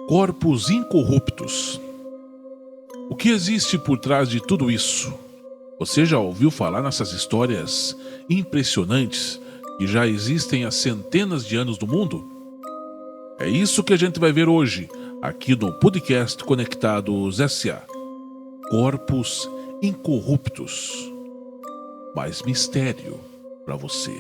Corpos incorruptos. O que existe por trás de tudo isso? Você já ouviu falar nessas histórias impressionantes que já existem há centenas de anos no mundo? É isso que a gente vai ver hoje, aqui no podcast Conectados S.A. Corpos incorruptos. Mais mistério para você.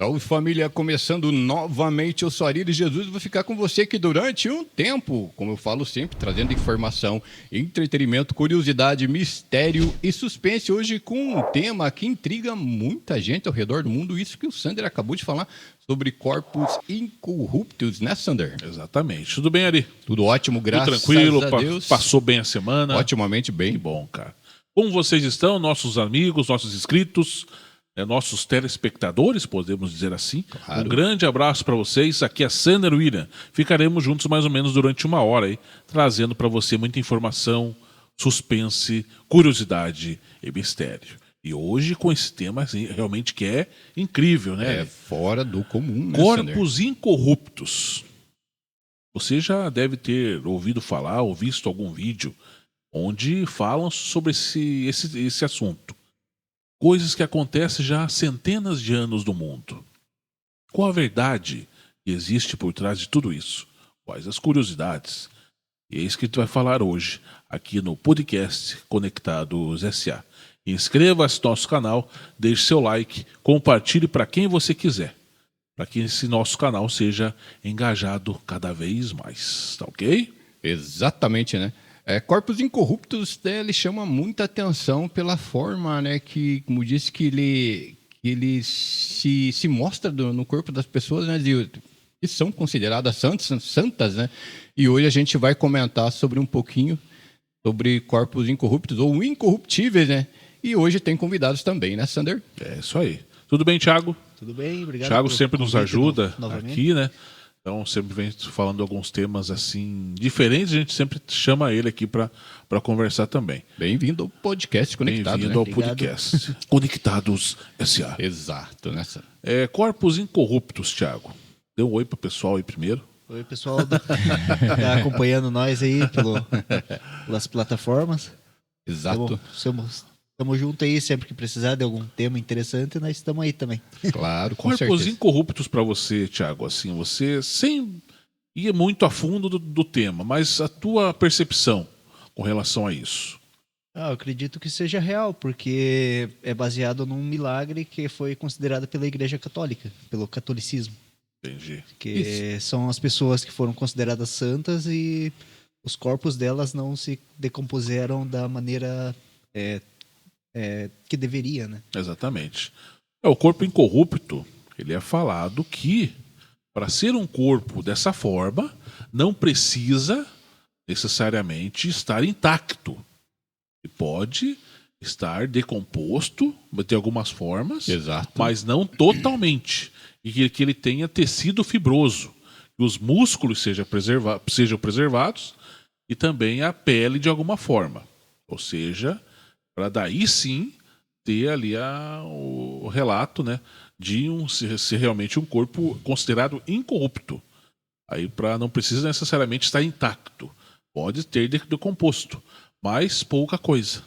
Salve família, começando novamente, eu sou Arílio Jesus, vou ficar com você aqui durante um tempo, como eu falo sempre, trazendo informação, entretenimento, curiosidade, mistério e suspense, hoje com um tema que intriga muita gente ao redor do mundo, isso que o Sander acabou de falar, sobre corpos incorruptos, né, Sander? Exatamente. Tudo bem, Ari? Tudo ótimo, graças Tudo tranquilo, a Deus. Passou bem a semana? Otimamente bem. Que bom, cara. Como vocês estão, nossos amigos, nossos inscritos, nossos telespectadores, podemos dizer assim. Claro. Um grande abraço para vocês. Aqui é Sander William. Ficaremos juntos mais ou menos durante uma hora aí, trazendo para você muita informação, suspense, curiosidade e mistério. E hoje com esse tema assim, realmente que é incrível, né? É fora do comum, né, Corpos incorruptos. Você já deve ter ouvido falar ou visto algum vídeo onde falam sobre esse assunto. Coisas que acontecem já há centenas de anos no mundo. Qual a verdade que existe por trás de tudo isso? Quais as curiosidades? E é isso que a gente vai falar hoje, aqui no podcast Conectados S.A. Inscreva-se no nosso canal, deixe seu like, compartilhe para quem você quiser, para que esse nosso canal seja engajado cada vez mais, tá ok? Exatamente, né? Corpos incorruptos, ele chama muita atenção pela forma, né, que, como disse, que ele se mostra no corpo das pessoas, né, que são consideradas santas, né? E hoje a gente vai comentar sobre um pouquinho sobre corpos incorruptos ou incorruptíveis, né? E hoje tem convidados também, né, Sander? É isso aí. Tudo bem, Thiago? Tudo bem, obrigado. Thiago sempre nos ajuda novamente aqui, né? Então, sempre vem falando alguns temas assim diferentes, a gente sempre chama ele aqui para conversar também. Bem-vindo ao podcast Conectados, Bem-vindo ao podcast Conectados S.A. Exato, né? Corpos incorruptos, Thiago. Dê um oi pro pessoal aí primeiro. Oi, pessoal que tá acompanhando nós aí pelas plataformas. Exato. Estamos juntos aí, sempre que precisar de algum tema interessante, nós estamos aí também. Claro, com Corpos certeza. incorruptos para você, Thiago, assim, você sem ir muito a fundo do tema, mas a tua percepção com relação a isso. Eu acredito que seja real, porque é baseado num milagre que foi considerado pela Igreja Católica, pelo catolicismo. Entendi. Que são as pessoas que foram consideradas santas e os corpos delas não se decompuseram da maneira que deveria, né? Exatamente. O corpo incorrupto, ele é falado que para ser um corpo dessa forma, não precisa necessariamente estar intacto. Ele pode estar decomposto, ter algumas formas, Exato. mas não totalmente. E que ele tenha tecido fibroso, que os músculos sejam preservados e também a pele de alguma forma. Ou seja, para daí sim ter ali o relato, né, de ser realmente um corpo considerado incorrupto. Aí não precisa necessariamente estar intacto. Pode ter decomposto, mas pouca coisa,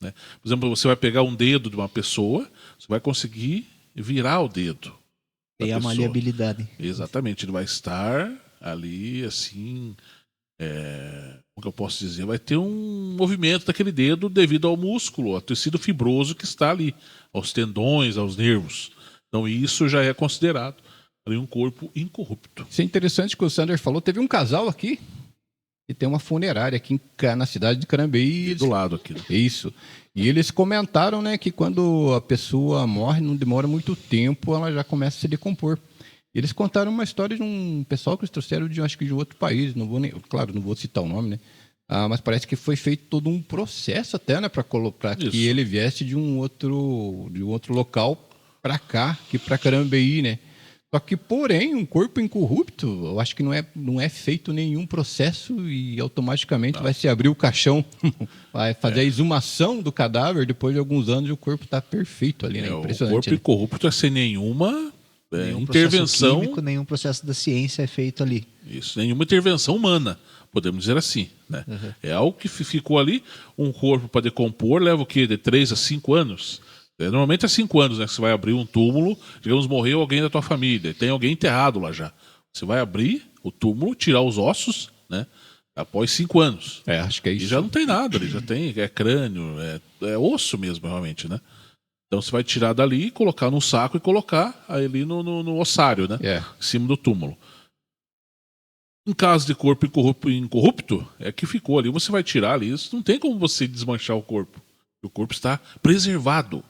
né? Por exemplo, você vai pegar um dedo de uma pessoa, você vai conseguir virar o dedo. Tem a maleabilidade. Exatamente, ele vai estar ali assim, como que eu posso dizer? Vai ter um movimento daquele dedo devido ao músculo, ao tecido fibroso que está ali, aos tendões, aos nervos. Então isso já é considerado ali um corpo incorrupto. Isso é interessante que o Sander falou. Teve um casal aqui que tem uma funerária aqui na cidade de Carambeí. Do lado aqui. Né? Isso. E eles comentaram, né, que quando a pessoa morre, não demora muito tempo, ela já começa a se decompor. Eles contaram uma história de um pessoal que eles trouxeram acho que de outro país, claro, não vou citar o nome, né? Mas parece que foi feito todo um processo até, né, para que ele viesse de um outro local para cá, que para Carambeí, né? Só que, porém, um corpo incorrupto, eu acho que não é feito nenhum processo e automaticamente vai se abrir o caixão, vai fazer a exumação do cadáver, depois de alguns anos e o corpo está perfeito ali, né? O Impressionante. corpo Né? incorrupto é sem nenhuma Nenhum intervenção. processo químico, nenhum processo da ciência é feito ali. Isso, nenhuma intervenção humana, podemos dizer assim. Né? É algo que ficou ali, um corpo para decompor leva o quê? De 3 a 5 anos? Normalmente é 5 anos, né? Que você vai abrir um túmulo, digamos, morreu alguém da tua família, tem alguém enterrado lá já. Você vai abrir o túmulo, tirar os ossos, né? Após 5 anos. Acho que é isso. E já não tem nada ali, já tem, é crânio, é osso mesmo, realmente, né? Então você vai tirar dali, colocar num saco e colocar ali no ossário, né? Em cima do túmulo. Em caso de corpo incorrupto, é que ficou ali. Você vai tirar ali, isso não tem como você desmanchar o corpo. O corpo está preservado.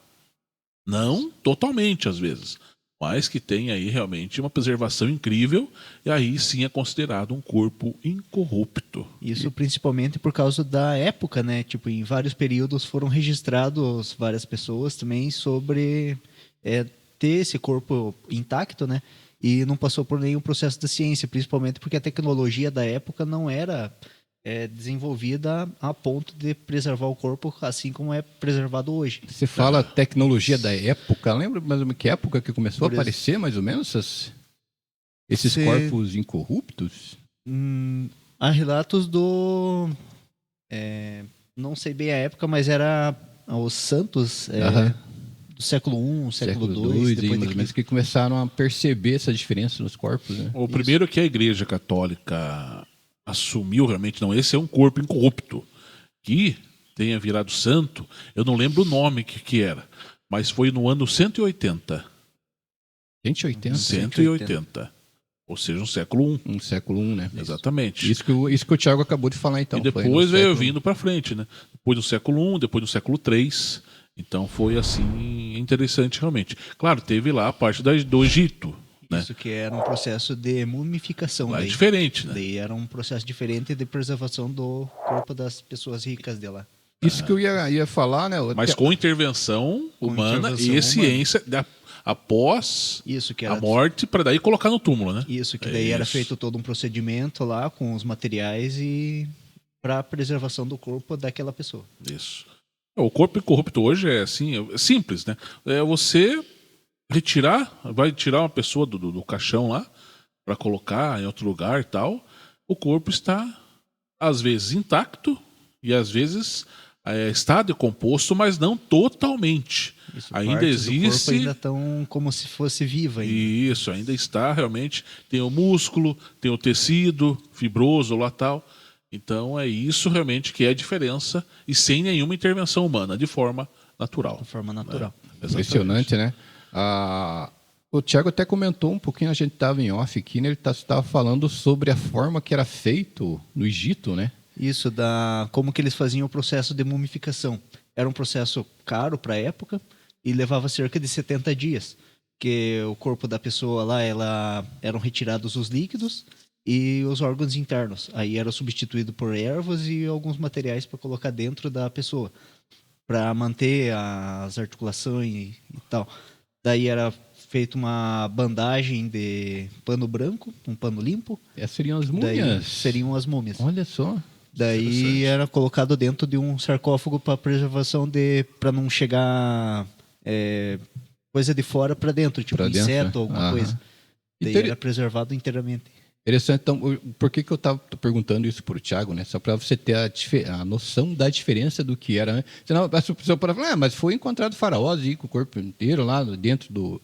Não totalmente, às vezes. Mas que tem aí realmente uma preservação incrível. E aí sim é considerado um corpo incorrupto. Isso principalmente por causa da época, né? Tipo, em vários períodos foram registrados várias pessoas também sobre ter esse corpo intacto, né? E não passou por nenhum processo da ciência, principalmente porque a tecnologia da época não era desenvolvida a ponto de preservar o corpo assim como é preservado hoje. Você fala tecnologia da época, lembra mais ou menos que época que começou a aparecer mais ou menos esses corpos incorruptos? Há relatos do... não sei bem a época, mas era os santos do século I, século II, depois mais ou menos que começaram a perceber essa diferença nos corpos. Né? O primeiro que a Igreja Católica assumiu realmente, não, esse é um corpo incorrupto, que tenha virado santo, eu não lembro o nome que era, mas foi no ano 180. 180? 180. Ou seja, um século I. Um século I, né? Exatamente. Isso que o Thiago acabou de falar, então. E depois veio vindo para frente, né? Depois do século I, depois do século III. Então foi assim, interessante realmente. Claro, teve lá a parte do Egito. Isso, que era um processo de mumificação. Lá é diferente, né? Daí era um processo diferente de preservação do corpo das pessoas ricas de lá. Isso que eu ia falar, né? Mas com intervenção humana e ciência após isso, que era a morte, para daí colocar no túmulo, né? Isso, que daí era feito todo um procedimento lá com os materiais e para preservação do corpo daquela pessoa. Isso. O corpo incorrupto hoje é assim, é simples, né? É você vai tirar uma pessoa do caixão lá para colocar em outro lugar e tal. O corpo está às vezes intacto e às vezes está decomposto, mas não totalmente. Isso, ainda existe. O corpo ainda estão como se fosse viva ainda. Isso, ainda está realmente. Tem o músculo, tem o tecido fibroso lá tal. Então é isso realmente que é a diferença e sem nenhuma intervenção humana, de forma natural. De forma natural. Impressionante, né? O Thiago até comentou um pouquinho, a gente estava em off aqui, né? Ele estava falando sobre a forma que era feito no Egito, né? Isso, como que eles faziam o processo de mumificação. Era um processo caro para a época e levava cerca de 70 dias. Que o corpo da pessoa lá, eram retirados os líquidos e os órgãos internos. Aí era substituído por ervas e alguns materiais para colocar dentro da pessoa, para manter as articulações e tal. Daí era feita uma bandagem de pano branco, um pano limpo. Essas seriam as múmias? Daí seriam as múmias. Olha só. Daí era colocado dentro de um sarcófago para preservação para não chegar coisa de fora para dentro, tipo inseto, alguma coisa. Daí era preservado inteiramente. Interessante. Então, por que eu estava perguntando isso para o Thiago, né? Só para você ter a noção da diferença do que era. Senão a pessoa pode falar, mas foi encontrado faraós com o corpo inteiro lá dentro do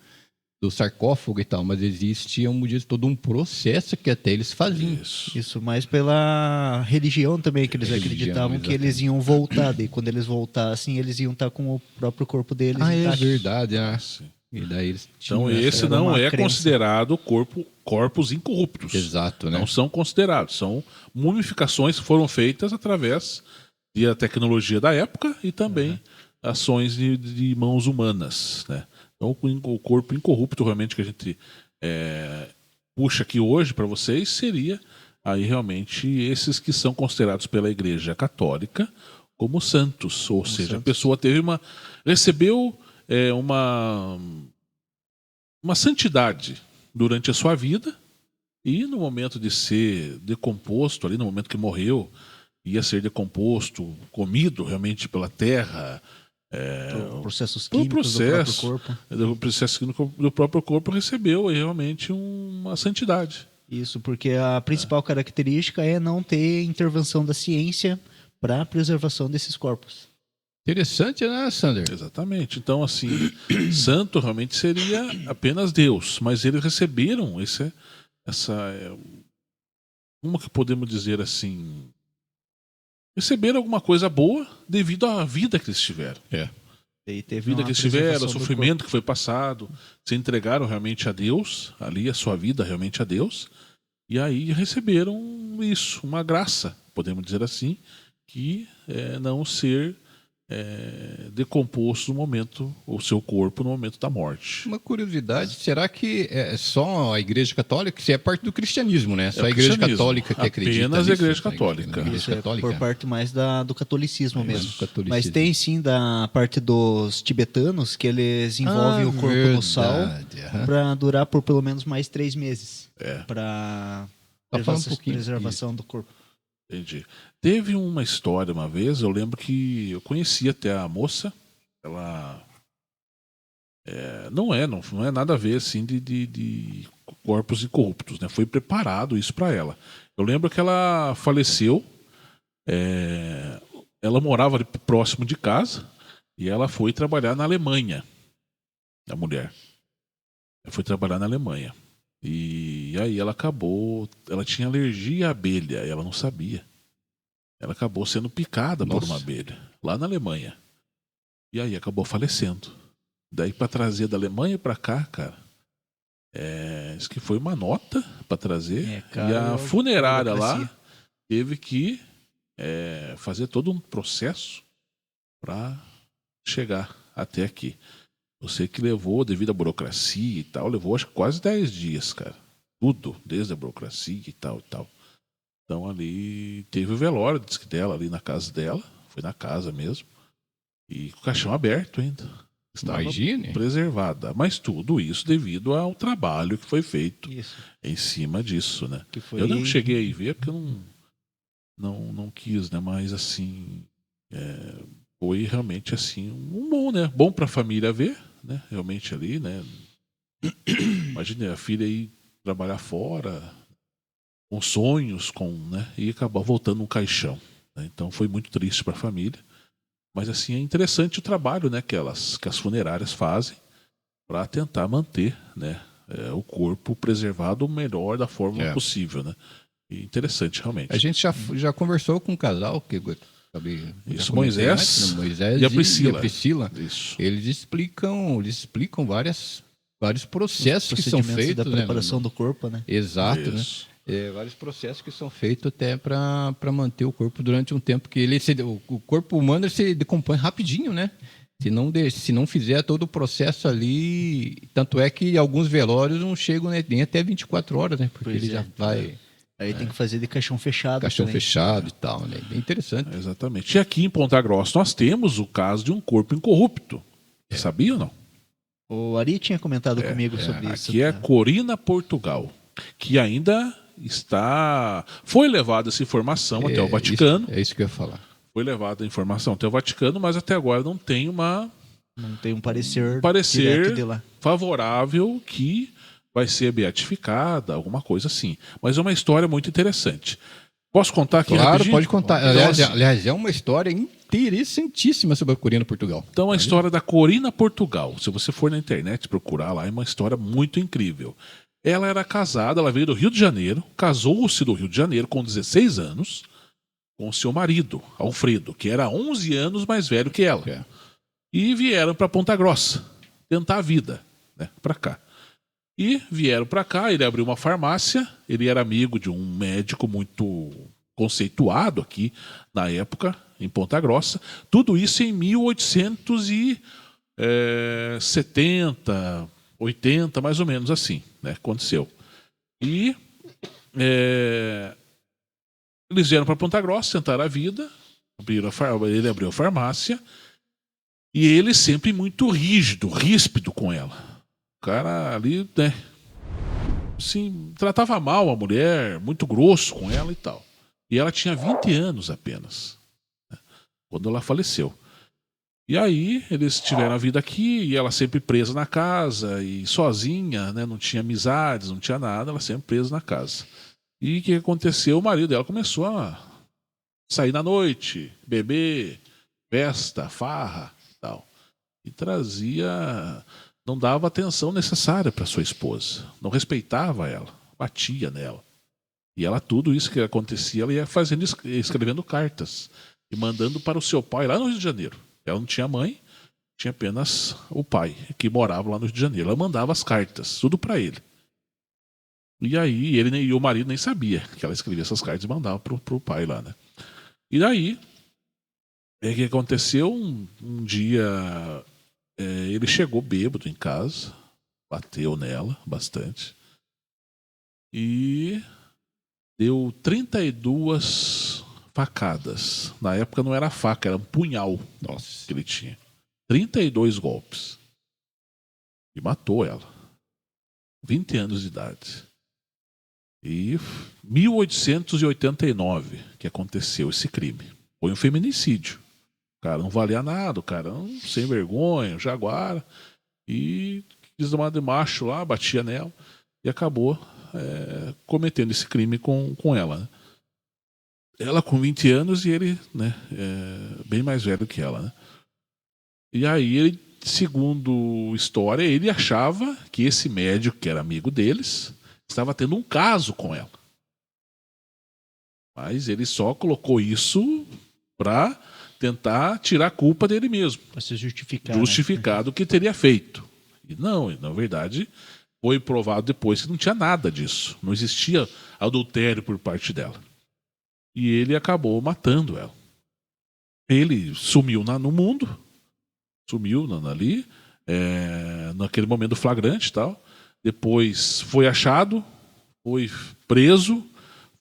sarcófago e tal, mas existia, como diz, todo um processo que até eles faziam. Isso mais pela religião também, que eles acreditavam que eles iam voltar. Daí quando eles voltassem, eles iam estar com o próprio corpo deles. É verdade, E daí eles então esse não é considerado corpos incorruptos. Exato, né? Não são considerados. São mumificações que foram feitas através da tecnologia da época e também ações de mãos humanas, né? Então o corpo incorrupto realmente que a gente puxa aqui hoje para vocês seria aí realmente esses que são considerados pela Igreja Católica como santos. Ou seja, a pessoa recebeu uma santidade, durante a sua vida, e no momento de ser decomposto, ali no momento que morreu, ia ser decomposto, comido realmente pela terra. Processos O químicos do próprio processo, corpo. o processo químico do próprio corpo recebeu realmente uma santidade. Isso, porque a principal característica é não ter intervenção da ciência para a preservação desses corpos. Interessante, né, Sander? Exatamente. Então, assim, santo realmente seria apenas Deus, mas eles receberam como que podemos dizer assim, receberam alguma coisa boa devido à vida que eles tiveram. E teve A vida uma que eles tiveram, o preservação do sofrimento que foi passado, se entregaram realmente a Deus, ali a sua vida realmente a Deus, e aí receberam isso, uma graça, podemos dizer assim, que é não ser decomposto no momento, o seu corpo no momento da morte. Uma curiosidade, será que é só a Igreja Católica? Isso é parte do cristianismo, né? Só o a Igreja cristianismo. Católica que acredita Apenas nisso? a Igreja Católica. A Igreja Isso é Católica. por parte mais do catolicismo mesmo. catolicismo. Mas tem sim da parte dos tibetanos que eles envolvem o corpo no sal para durar por pelo menos mais 3 meses. Para Fala um pouquinho preservação do corpo. Entendi. Teve uma história uma vez, eu lembro que eu conheci até a moça, ela não é nada a ver assim de corpos incorruptos, né? Foi preparado isso para ela. Eu lembro que ela faleceu, ela morava ali próximo de casa e ela foi trabalhar na Alemanha, a mulher. Ela foi trabalhar na Alemanha. E aí ela tinha alergia à abelha, ela não sabia. Ela acabou sendo picada por uma abelha, lá na Alemanha. E aí acabou falecendo. Daí para trazer da Alemanha para cá, cara, isso que foi uma nota para trazer. Cara, e a funerária burocracia. lá teve que fazer todo um processo para chegar até aqui. Você que levou, devido à burocracia e tal, levou acho que quase 10 dias, cara. Tudo, desde a burocracia e tal e tal. Então ali teve o velório, diz que dela, ali na casa dela. Foi na casa mesmo. E com o caixão aberto ainda. Estava Imagine. preservada. Mas tudo isso devido ao trabalho que foi feito Isso. em cima disso, né? Que foi... Eu não cheguei aí ver porque eu não quis, né? Mas assim, foi realmente assim um bom, né? Bom para a família ver, né? Realmente ali, né? Imagine a filha ir trabalhar fora, com sonhos, né? E acabar voltando um caixão, né? Então foi muito triste para a família. Mas assim é interessante o trabalho, né? Que as funerárias fazem para tentar manter, né? O corpo preservado o melhor da forma possível, né? E interessante realmente. A gente já conversou com um casal que Isso, Moisés e a Priscila. Isso. Eles explicam vários processos que são feitos da preparação do corpo, né? Exato, Isso. né? Vários processos que são feitos até para manter o corpo durante um tempo que o corpo humano se decompõe rapidinho, né? Se não fizer todo o processo ali, tanto é que alguns velórios não chegam nem até 24 horas, né? Porque ele já vai Aí tem que fazer de caixão fechado. caixão também. fechado e tal, né? Bem interessante. Exatamente. E aqui em Ponta Grossa nós temos o caso de um corpo incorrupto. Sabia ou não? O Ari tinha comentado comigo sobre isso. Aqui é Corina, Portugal, que ainda foi levada essa informação até o Vaticano. É isso que eu ia falar. Foi levada a informação até o Vaticano, mas até agora não tem Não tem um parecer parecer direto de lá. favorável que vai ser beatificada, alguma coisa assim. Mas é uma história muito interessante. Posso contar aqui Claro, rapidinho? pode contar. Então, Aliás, é uma história interessantíssima sobre a Corina Portugal. Então, a história da Corina Portugal, se você for na internet procurar lá, é uma história muito incrível. Ela era casada, ela veio do Rio de Janeiro, casou-se do Rio de Janeiro com 16 anos, com seu marido, Alfredo, que era 11 anos mais velho que ela. E vieram para Ponta Grossa tentar a vida, né, para cá. E vieram para cá, ele abriu uma farmácia, ele era amigo de um médico muito conceituado aqui na época, em Ponta Grossa. Tudo isso em 1870, 80, mais ou menos assim, né, aconteceu. E eles vieram para Ponta Grossa, tentaram a vida, ele abriu a farmácia, e ele sempre muito rígido, ríspido com ela. O cara ali, né, assim, tratava mal a mulher, muito grosso com ela e tal. E ela tinha 20 anos apenas, né, quando ela faleceu. E aí eles tiveram a vida aqui e ela sempre presa na casa e sozinha, né, não tinha amizades, não tinha nada, ela sempre presa na casa. E o que aconteceu? O marido dela começou a sair na noite, beber, festa, farra e tal. E trazia, não dava a atenção necessária para sua esposa, não respeitava ela, batia nela. E ela, tudo isso que acontecia, ela ia fazendo, escrevendo cartas e mandando para o seu pai lá no Rio de Janeiro. Ela não tinha mãe, tinha apenas o pai, que morava lá no Rio de Janeiro. Ela mandava as cartas, tudo para ele. E aí, ele e o marido nem sabia que ela escrevia essas cartas e mandava pro pai lá, né? E daí, o que aconteceu? Um dia, ele chegou bêbado em casa, bateu nela bastante e deu 32 facadas. Na época não era faca, era um punhal. Nossa, que ele tinha. 32 golpes. E matou ela. 20 anos de idade. E 1889 que aconteceu esse crime. Foi um feminicídio. O cara não valia nada, o cara sem vergonha, jaguara. E quis dar uma de macho lá, batia nela e acabou cometendo esse crime com ela, né? Ela com 20 anos e ele, né, bem mais velho que ela, né? E aí ele, segundo história, ele achava que esse médico, que era amigo deles, estava tendo um caso com ela. Mas ele só colocou isso para tentar tirar a culpa dele mesmo. Para se justificar. Justificar do que teria feito. E não, na verdade, foi provado depois que não tinha nada disso. Não existia adultério por parte dela. E ele acabou matando ela. Ele sumiu no mundo, sumiu ali, naquele momento flagrante e tal. Depois foi achado, foi preso,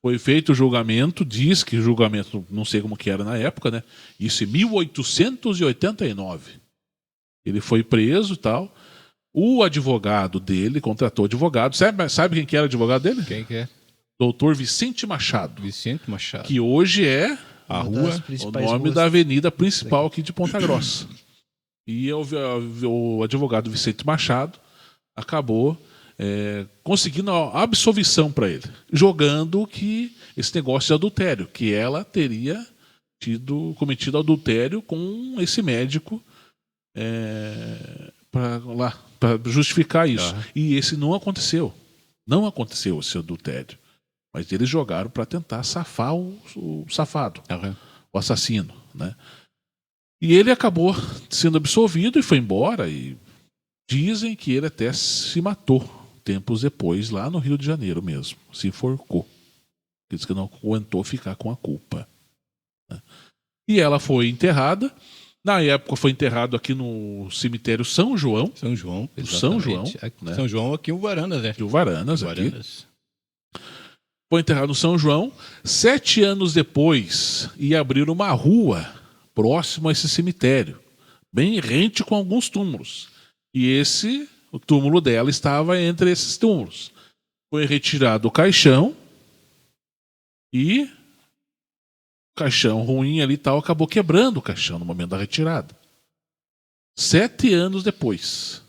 foi feito o julgamento. Diz que o julgamento, não sei como que era na época, né? Isso em 1889. Ele foi preso e tal. O advogado dele contratou advogado. Sabe quem que era o advogado dele? Quem que é? Doutor Vicente Machado. Vicente Machado. Que hoje é a rua, o nome da avenida principal aqui de Ponta Grossa. E o advogado Vicente Machado acabou conseguindo a absolvição para ele, jogando que esse negócio de adultério, que ela teria cometido adultério com esse médico para justificar isso. Uhum. E esse não aconteceu. Não aconteceu esse adultério. Mas eles jogaram para tentar safar o safado, o assassino, né? E ele acabou sendo absolvido e foi embora. E dizem que ele até se matou tempos depois, lá no Rio de Janeiro mesmo. Se enforcou. Diz que não aguentou ficar com a culpa, né? E ela foi enterrada. Na época foi enterrado aqui no cemitério São João. São João, exatamente. São João, né? São João aqui em Uvaranas, né? De Uvaranas, aqui. Foi enterrado no São João. 7 anos depois, ia abrir uma rua próximo a esse cemitério, bem rente com alguns túmulos. E o túmulo dela estava entre esses túmulos. Foi retirado o caixão e o caixão ruim ali e tal acabou quebrando o caixão no momento da retirada. 7 anos depois,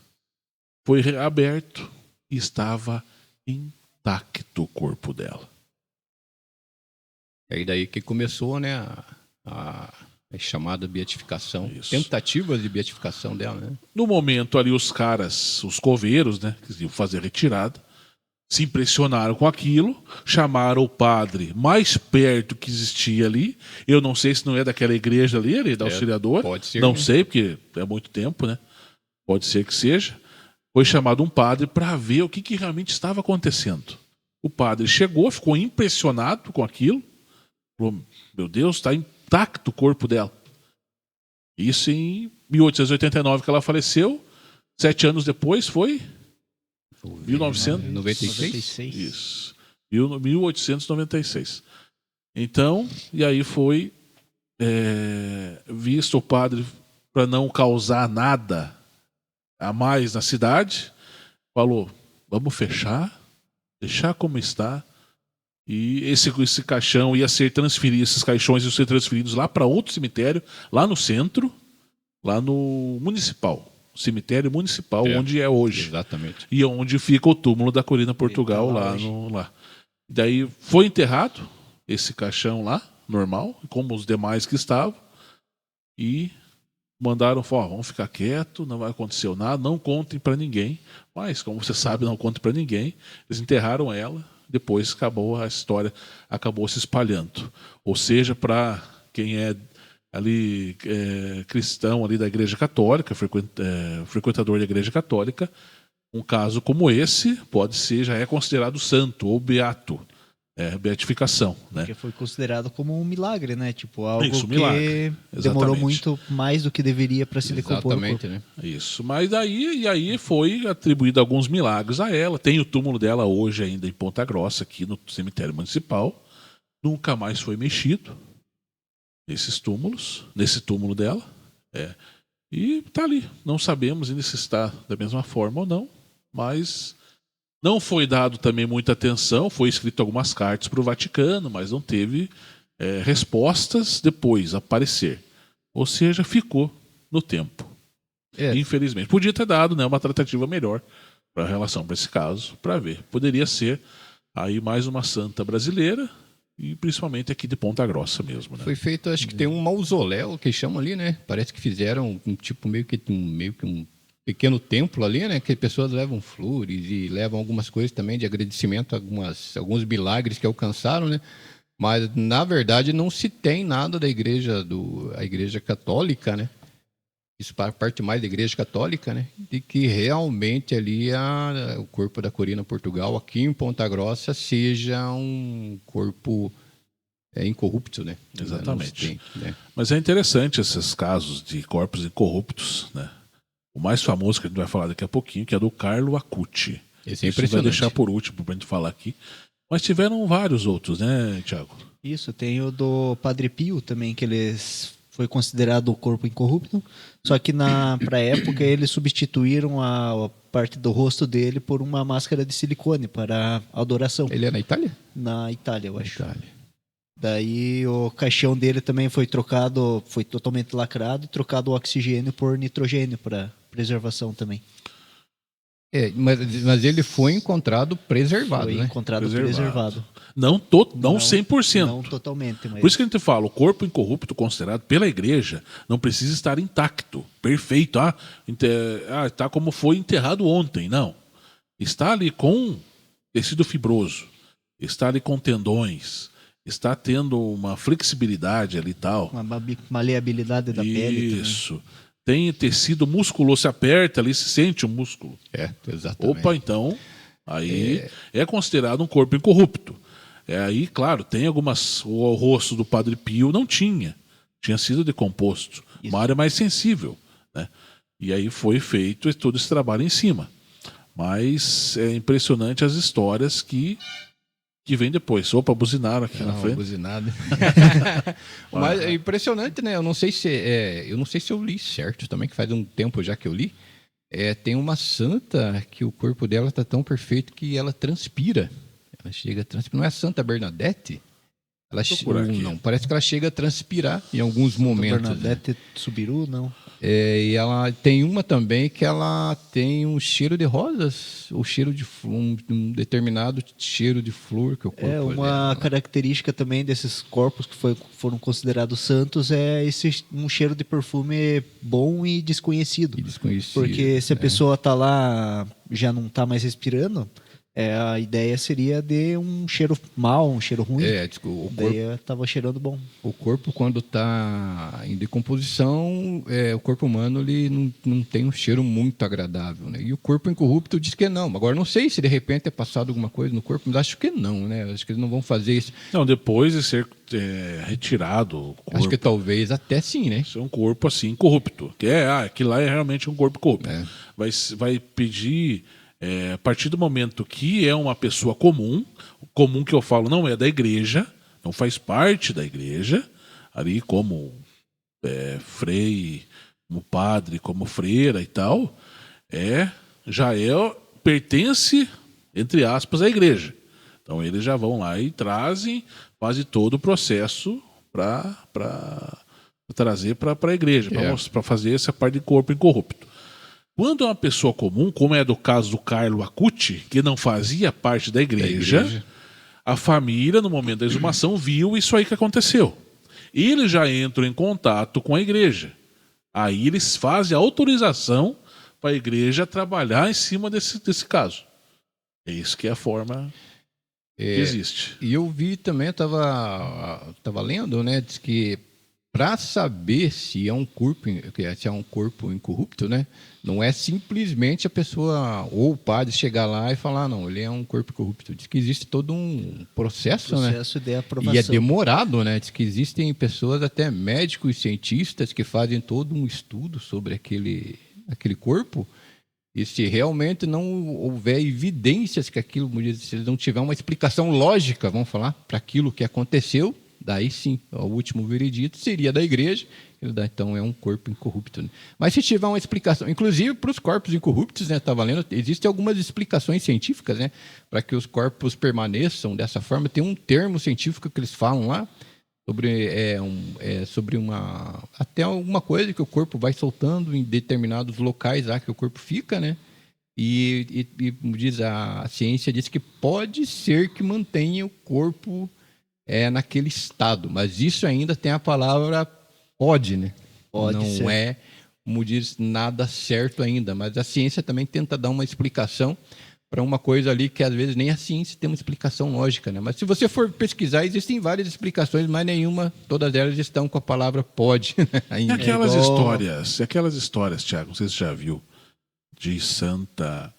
foi reaberto e estava intacto o corpo dela. É daí que começou, né, a chamada beatificação. Isso. Tentativas de beatificação dela, né? No momento ali, os caras, os coveiros, né, que iam fazer a retirada, se impressionaram com aquilo, chamaram o padre mais perto que existia ali. Eu não sei se não é daquela igreja ali da Auxiliadora. Pode ser. Não sei, porque é muito tempo, né? Pode ser que seja. Foi chamado um padre para ver o que realmente estava acontecendo. O padre chegou, ficou impressionado com aquilo. Falou, meu Deus, está intacto o corpo dela. Isso em 1889 que ela faleceu. 7 anos depois foi 1996. Isso. 1896. Então, e aí foi visto o padre, para não causar nada a mais na cidade, falou, vamos fechar, deixar como está. E esse caixão ia ser transferido, esses caixões iam ser transferidos lá para outro cemitério, lá no centro, lá no municipal. Cemitério municipal, onde é hoje. Exatamente. E onde fica o túmulo da Corina Portugal, lá. Daí foi enterrado esse caixão lá, normal, como os demais que estavam, e mandaram, vamos ficar quieto, não vai acontecer nada, não contem para ninguém. Mas, como você sabe, não contem para ninguém. Eles enterraram ela, depois acabou a história, acabou se espalhando. Ou seja, para quem é ali cristão ali da Igreja Católica, frequentador da Igreja Católica, um caso como esse já é considerado santo ou beato, beatificação, né? Porque foi considerado como um milagre, né? Tipo, algo Isso, que milagre. demorou Exatamente. muito mais do que deveria para se decompor. Exatamente, né? Isso, mas aí foi atribuído alguns milagres a ela. Tem o túmulo dela hoje ainda em Ponta Grossa, aqui no cemitério municipal. Nunca mais foi mexido nesse túmulo dela. E tá ali. Não sabemos ainda se está da mesma forma ou não, mas não foi dado também muita atenção. Foi escrito algumas cartas para o Vaticano, mas não teve respostas depois aparecer. Ou seja, ficou no tempo. Infelizmente. Podia ter dado, né, uma tratativa melhor para relação para esse caso, para ver. Poderia ser aí mais uma santa brasileira, e principalmente aqui de Ponta Grossa mesmo, né? Foi feito, acho que tem um mausoléu que chamam ali, né? Parece que fizeram um tipo meio que um pequeno templo ali, né? Que pessoas levam flores e levam algumas coisas também de agradecimento a alguns milagres que alcançaram, né? Mas na verdade não se tem nada da a igreja católica, né? Isso parte mais da Igreja Católica, né? De que realmente ali o corpo da Corina Portugal, aqui em Ponta Grossa, seja um corpo incorrupto, né? Exatamente. Né? Mas é interessante esses casos de corpos incorruptos, né? O mais famoso que a gente vai falar daqui a pouquinho, que é do Carlo Acuti. Esse é Isso vai impressionante. deixar por último pra gente falar aqui. Mas tiveram vários outros, né, Thiago? Isso, tem o do Padre Pio também, que foi considerado o corpo incorrupto, só que pra época eles substituíram a parte do rosto dele por uma máscara de silicone para adoração. Ele é na Itália? Na Itália, eu acho. Itália. Daí o caixão dele também foi trocado, foi totalmente lacrado e trocado o oxigênio por nitrogênio para preservação também. Mas ele foi encontrado preservado, Foi né? encontrado preservado. Não 100%. Não totalmente, mas... Por isso que a gente fala, o corpo incorrupto considerado pela igreja não precisa estar intacto, perfeito. Está como foi enterrado ontem. Não. Está ali com tecido fibroso, está ali com tendões, está tendo uma flexibilidade ali e tal. Uma maleabilidade da pele também. Isso. Tem tecido musculoso, se aperta ali, se sente o músculo. Exatamente. Opa, então, aí é considerado um corpo incorrupto. Aí, claro, tem algumas... O rosto do Padre Pio não tinha sido decomposto. Uma área mais sensível, né? E aí foi feito todo esse trabalho em cima. Mas é impressionante as histórias que vem depois. Opa, buzinaram aqui na frente. Buzinada. Mas é impressionante, né? Eu não sei se eu li certo também, que faz um tempo já que eu li. Tem uma santa que o corpo dela está tão perfeito que ela transpira. Ela chega a transpirar. Não é a Santa Bernadette? Não, parece que ela chega a transpirar em alguns momentos. Bernadette, né? Subiru, não. E ela tem uma também que ela tem um cheiro de rosas, ou cheiro de um determinado cheiro de flor que o corpo uma característica também desses corpos que foram considerados santos um cheiro de perfume bom e desconhecido. Porque se a pessoa tá lá, já não tá mais respirando, a ideia seria de um cheiro mau, um cheiro ruim. Daí estava cheirando bom. O corpo, quando está em decomposição, o corpo humano ele não tem um cheiro muito agradável, né? E o corpo incorrupto diz que não. Agora, não sei se de repente é passado alguma coisa no corpo, mas acho que não, né? Acho que eles não vão fazer isso. Não, depois de ser retirado o corpo. Acho que talvez até sim, né? Isso é um corpo assim, incorrupto. Aquilo lá é realmente um corpo corrupto. Vai pedir... a partir do momento que é uma pessoa comum que eu falo não é da igreja, não faz parte da igreja, ali como frei, como padre, como freira e tal, pertence entre aspas, a igreja. Então eles já vão lá e fazem todo o processo para trazer para a igreja, para fazer essa parte de corpo incorrupto. Quando é uma pessoa comum, como é do caso do Carlo Acuti, que não fazia parte da igreja, a família, no momento da exumação, viu isso aí que aconteceu. Eles já entram em contato com a igreja. Aí eles fazem a autorização para a igreja trabalhar em cima desse caso. É isso que é a forma que existe. E eu vi também, tava lendo, né, diz que para saber se é um corpo incorrupto, né, não é simplesmente a pessoa ou o padre chegar lá e falar, não, ele é um corpo incorrupto. Diz que existe todo um processo, né? De aprovação. E é demorado, né? Diz que existem pessoas, até médicos e cientistas, que fazem todo um estudo sobre aquele corpo. E se realmente não houver evidências que aquilo, se eles não tiver uma explicação lógica, vamos falar, para aquilo que aconteceu, daí sim, o último veredito seria da igreja, então é um corpo incorrupto. Né? Mas se tiver uma explicação, inclusive para os corpos incorruptos, né, estava lendo, existem algumas explicações científicas, né, para que os corpos permaneçam dessa forma. Tem um termo científico que eles falam lá, sobre até alguma coisa que o corpo vai soltando em determinados locais lá que o corpo fica, né? E diz a ciência diz que pode ser que mantenha o corpo naquele estado, mas isso ainda tem a palavra pode, né? Pode ser. Não é, como diz, nada certo ainda, mas a ciência também tenta dar uma explicação para uma coisa ali que às vezes nem a ciência tem uma explicação lógica, né? Mas se você for pesquisar, existem várias explicações, mas todas elas estão com a palavra pode. Né? E aquelas histórias, Thiago, não sei se você já viu, de santa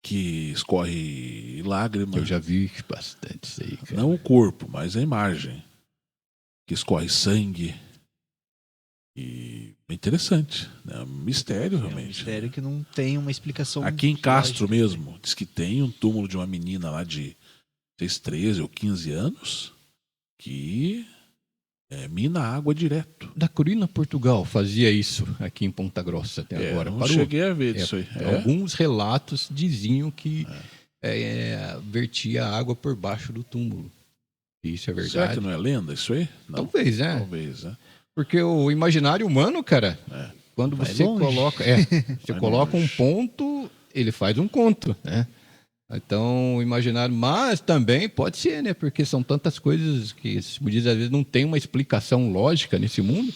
que escorre lágrima. Eu já vi bastante isso aí, cara. Não o corpo, mas a imagem. Que escorre sangue. E é interessante, né? Um mistério, realmente. É um mistério que não tem uma explicação. Aqui em Castro mesmo, diz que tem um túmulo de uma menina lá de 13 ou 15 anos que mina água direto. Da Corina, Portugal, fazia isso aqui em Ponta Grossa até agora. Não cheguei a ver disso aí. Alguns relatos diziam que vertia água por baixo do túmulo. Isso é verdade. Será que não é lenda isso aí? Não. Talvez, Talvez, Porque o imaginário humano, cara, quando você coloca um ponto, ele faz um conto, né? Então, o imaginário, mas também pode ser, né? Porque são tantas coisas que, como diz, às vezes não tem uma explicação lógica nesse mundo,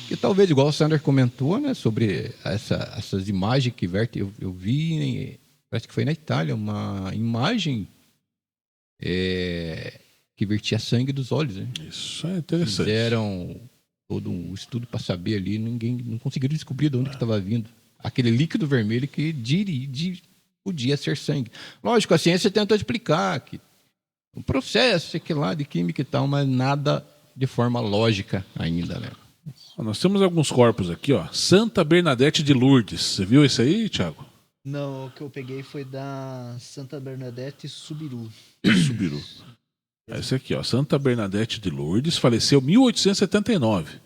que talvez, igual o Sander comentou, né? Sobre essas imagens que verte, eu vi, parece que foi na Itália, uma imagem que vertia sangue dos olhos, né? Isso é interessante. Fizeram todo um estudo para saber ali, ninguém não conseguiu descobrir de onde que estava vindo aquele líquido vermelho que podia ser sangue. Lógico, a ciência tentou explicar que o processo, sei que lá, de química e tal, mas nada de forma lógica ainda, né? Nós temos alguns corpos aqui, ó. Santa Bernadette de Lourdes. Você viu esse aí, Thiago? Não, o que eu peguei foi da Santa Bernadette Subiru. Subiru. Esse aqui, ó. Santa Bernadette de Lourdes faleceu em 1879.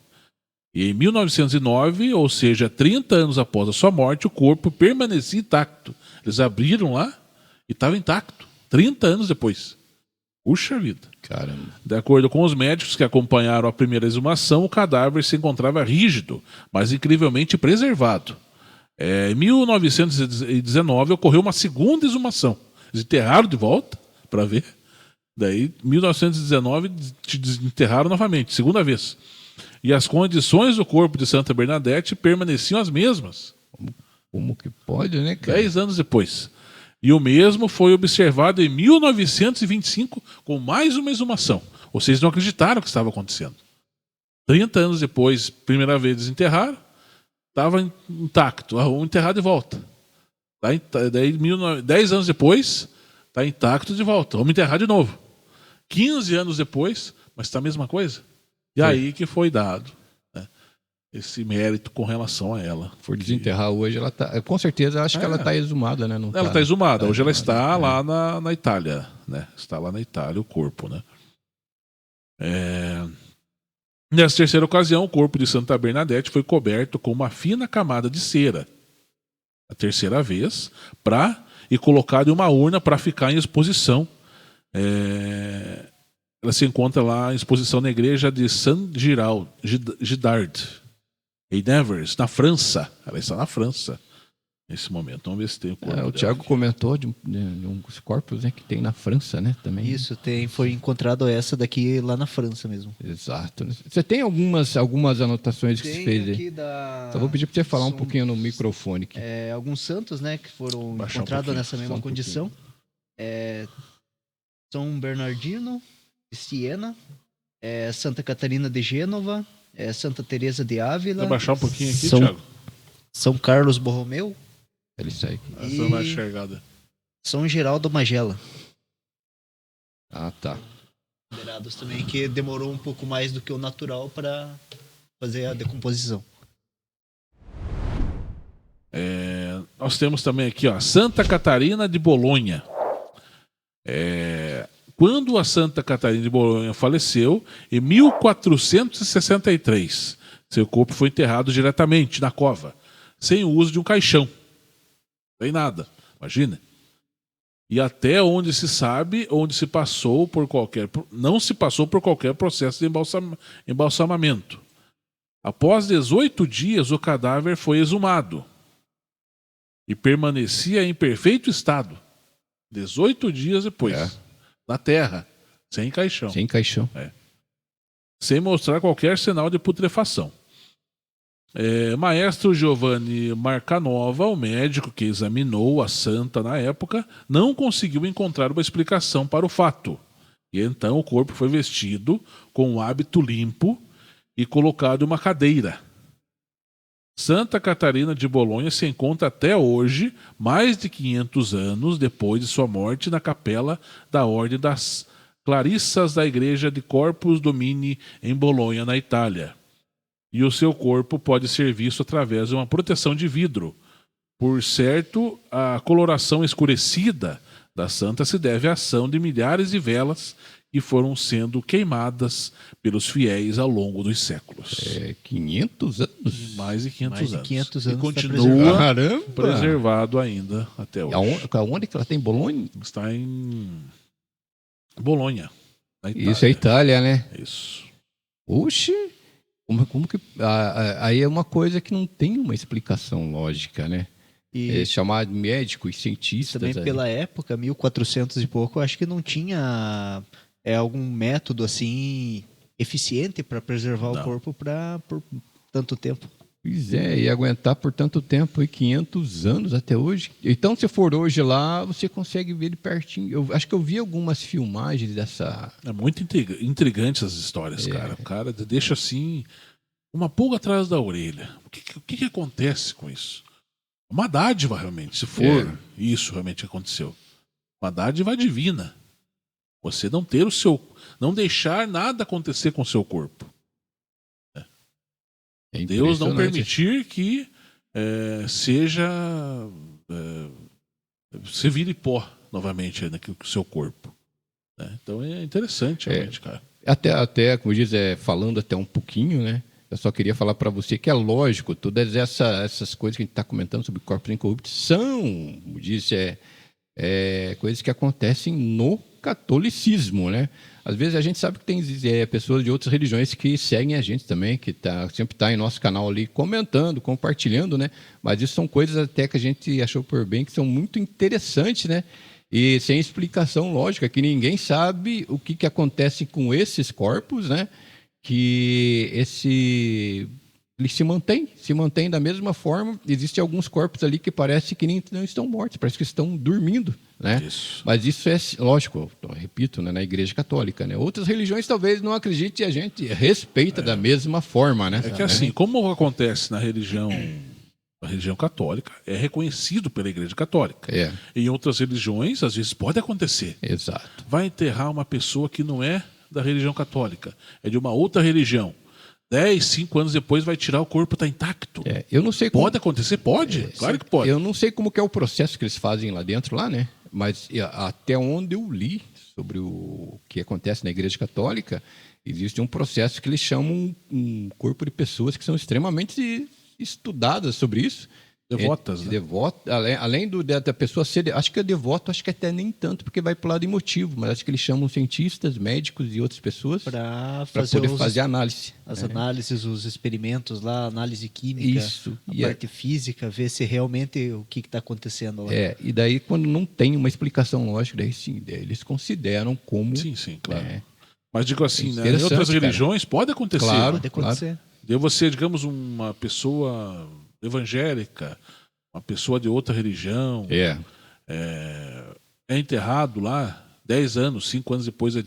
E em 1909, ou seja, 30 anos após a sua morte, o corpo permanecia intacto. Eles abriram lá e estava intacto. 30 anos depois. Puxa vida. Caramba. De acordo com os médicos que acompanharam a primeira exumação, o cadáver se encontrava rígido, mas incrivelmente preservado. Em 1919 ocorreu uma segunda exumação. Eles enterraram de volta para ver. Daí, em 1919, desenterraram novamente, segunda vez. E as condições do corpo de Santa Bernadette permaneciam as mesmas. Como que pode, né, cara? 10 anos depois. E o mesmo foi observado em 1925 com mais uma exumação. Ou seja, não acreditaram que estava acontecendo. 30 anos depois, primeira vez desenterraram, estava intacto. Vamos enterrar de volta. Daí, 10 anos depois, está intacto de volta. Vamos enterrar de novo. 15 anos depois, mas está a mesma coisa. E aí que foi dado, né, esse mérito com relação a ela. For desenterrar hoje, ela tá. Com certeza, acho que ela está exumada, né? Ela está exumada. Hoje ela está lá na Itália, né? Está lá na Itália o corpo, né? Nessa terceira ocasião, o corpo de Santa Bernadette foi coberto com uma fina camada de cera. a terceira vez, e colocado em uma urna para ficar em exposição. Ela se encontra lá em exposição na igreja de Saint-Girard, em Nevers, na França. Ela está na França nesse momento. Vamos ver se tem o corpo O dela Thiago aqui. comentou de uns corpos, né, que tem na França, né, também. Isso, foi encontrado essa daqui lá na França mesmo. Exato. Você tem algumas anotações que você fez aí? aqui da... Só vou pedir para você falar um São- pouquinho no microfone aqui. alguns santos, né, que foram Baixar um encontrados pouquinho, nessa só mesma um condição. São Bernardino de Siena, Santa Catarina de Gênova, Santa Teresa de Ávila, Vou baixar um pouquinho aqui, São- Thiago. São Carlos Borromeu, Ele sai aqui. Essa não é enxergada. São Geraldo Magela. Ah, tá. Considerados também, que demorou um pouco mais do que o natural para fazer a decomposição. Nós temos também aqui, ó, Santa Catarina de Bolonha. Quando a Santa Catarina de Bolonha faleceu, em 1463, seu corpo foi enterrado diretamente na cova, sem o uso de um caixão. Sem nada, imagina. E até onde se sabe, não se passou por qualquer processo de embalsamamento. Após 18 dias, o cadáver foi exumado e permanecia em perfeito estado. 18 dias depois, na terra, sem caixão, Sem caixão. sem mostrar qualquer sinal de putrefação. Maestro Giovanni Marcanova, o médico que examinou a santa na época, não conseguiu encontrar uma explicação para o fato. E então o corpo foi vestido com um hábito limpo e colocado em uma cadeira. Santa Catarina de Bolonha se encontra até hoje, mais de 500 anos depois de sua morte, na capela da Ordem das Clarissas da Igreja de Corpus Domini, em Bolonha, na Itália. E o seu corpo pode ser visto através de uma proteção de vidro. Por certo, a coloração escurecida da santa se deve à ação de milhares de velas que foram sendo queimadas pelos fiéis ao longo dos séculos. 500 anos? Mais de 500 Mais de anos. 500 E anos tá continua Caramba! preservado ainda até hoje. Aonde que ela tem? Bolonha? Está em Bolonha, na Itália. Isso é Itália, né? Isso. Oxe! Como que... aí é uma coisa que não tem uma explicação lógica, né? E Chamar de médicos, cientistas... também aí. pela época, 1400 e pouco, eu acho que não tinha algum método assim eficiente para preservar Não. o corpo por tanto tempo. Pois é, e aguentar por tanto tempo, 500 anos até hoje. Então, se for hoje lá, você consegue ver ele pertinho. Eu acho que eu vi algumas filmagens dessa... É muito intrigante essas histórias, cara. O cara deixa assim uma pulga atrás da orelha. O que acontece com isso? Uma dádiva, realmente, se for isso realmente aconteceu. Uma dádiva divina. Você não ter não deixar nada acontecer com o seu corpo. É Deus não impressionante. permitir que se vire pó novamente naquilo com o seu corpo. Né? Então é interessante, realmente, cara. Até, como diz, falando até um pouquinho, né? Eu só queria falar para você que é lógico, todas essas coisas que a gente está comentando sobre corpos incorruptos são, como disse, coisas que acontecem no catolicismo, né? Às vezes a gente sabe que tem pessoas de outras religiões que seguem a gente também, que sempre tá em nosso canal ali comentando, compartilhando, né? Mas isso são coisas até que a gente achou por bem que são muito interessantes, né? E sem explicação lógica, que ninguém sabe o que acontece com esses corpos, né? Que eles se mantém da mesma forma. Existem alguns corpos ali que parece que não estão mortos, parece que estão dormindo, né? Isso. Mas isso é lógico, eu repito, né, na Igreja Católica, né? Outras religiões talvez não acreditem e a gente respeita da mesma forma, né? É que assim, como acontece na religião católica, é reconhecido pela Igreja Católica. Em outras religiões, às vezes pode acontecer. Exato. Vai enterrar uma pessoa que não é da religião católica, é de uma outra religião. 10, 5 anos depois vai tirar o corpo, está intacto. Eu não sei como... Pode acontecer? Pode. Claro que pode. Eu não sei como que é o processo que eles fazem lá dentro, né? Mas até onde eu li sobre o que acontece na Igreja Católica, existe um processo que eles chamam um corpo de pessoas que são extremamente estudadas sobre isso. Devotas, né? Devoto, além da pessoa ser. Acho que é devoto, acho que até nem tanto, porque vai para o lado emotivo, mas acho que eles chamam cientistas, médicos e outras pessoas Para poder fazer análise. As análises, os experimentos lá, análise química, Isso. a parte física, ver se realmente o que está acontecendo lá. E daí, quando não tem uma explicação lógica, daí sim, daí eles consideram como. Sim, claro. Mas digo assim, né, em Interessante, outras cara. religiões pode acontecer. Claro. Pode acontecer. De você, digamos, uma pessoa evangélica, uma pessoa de outra religião, é enterrado lá 10 anos, 5 anos depois é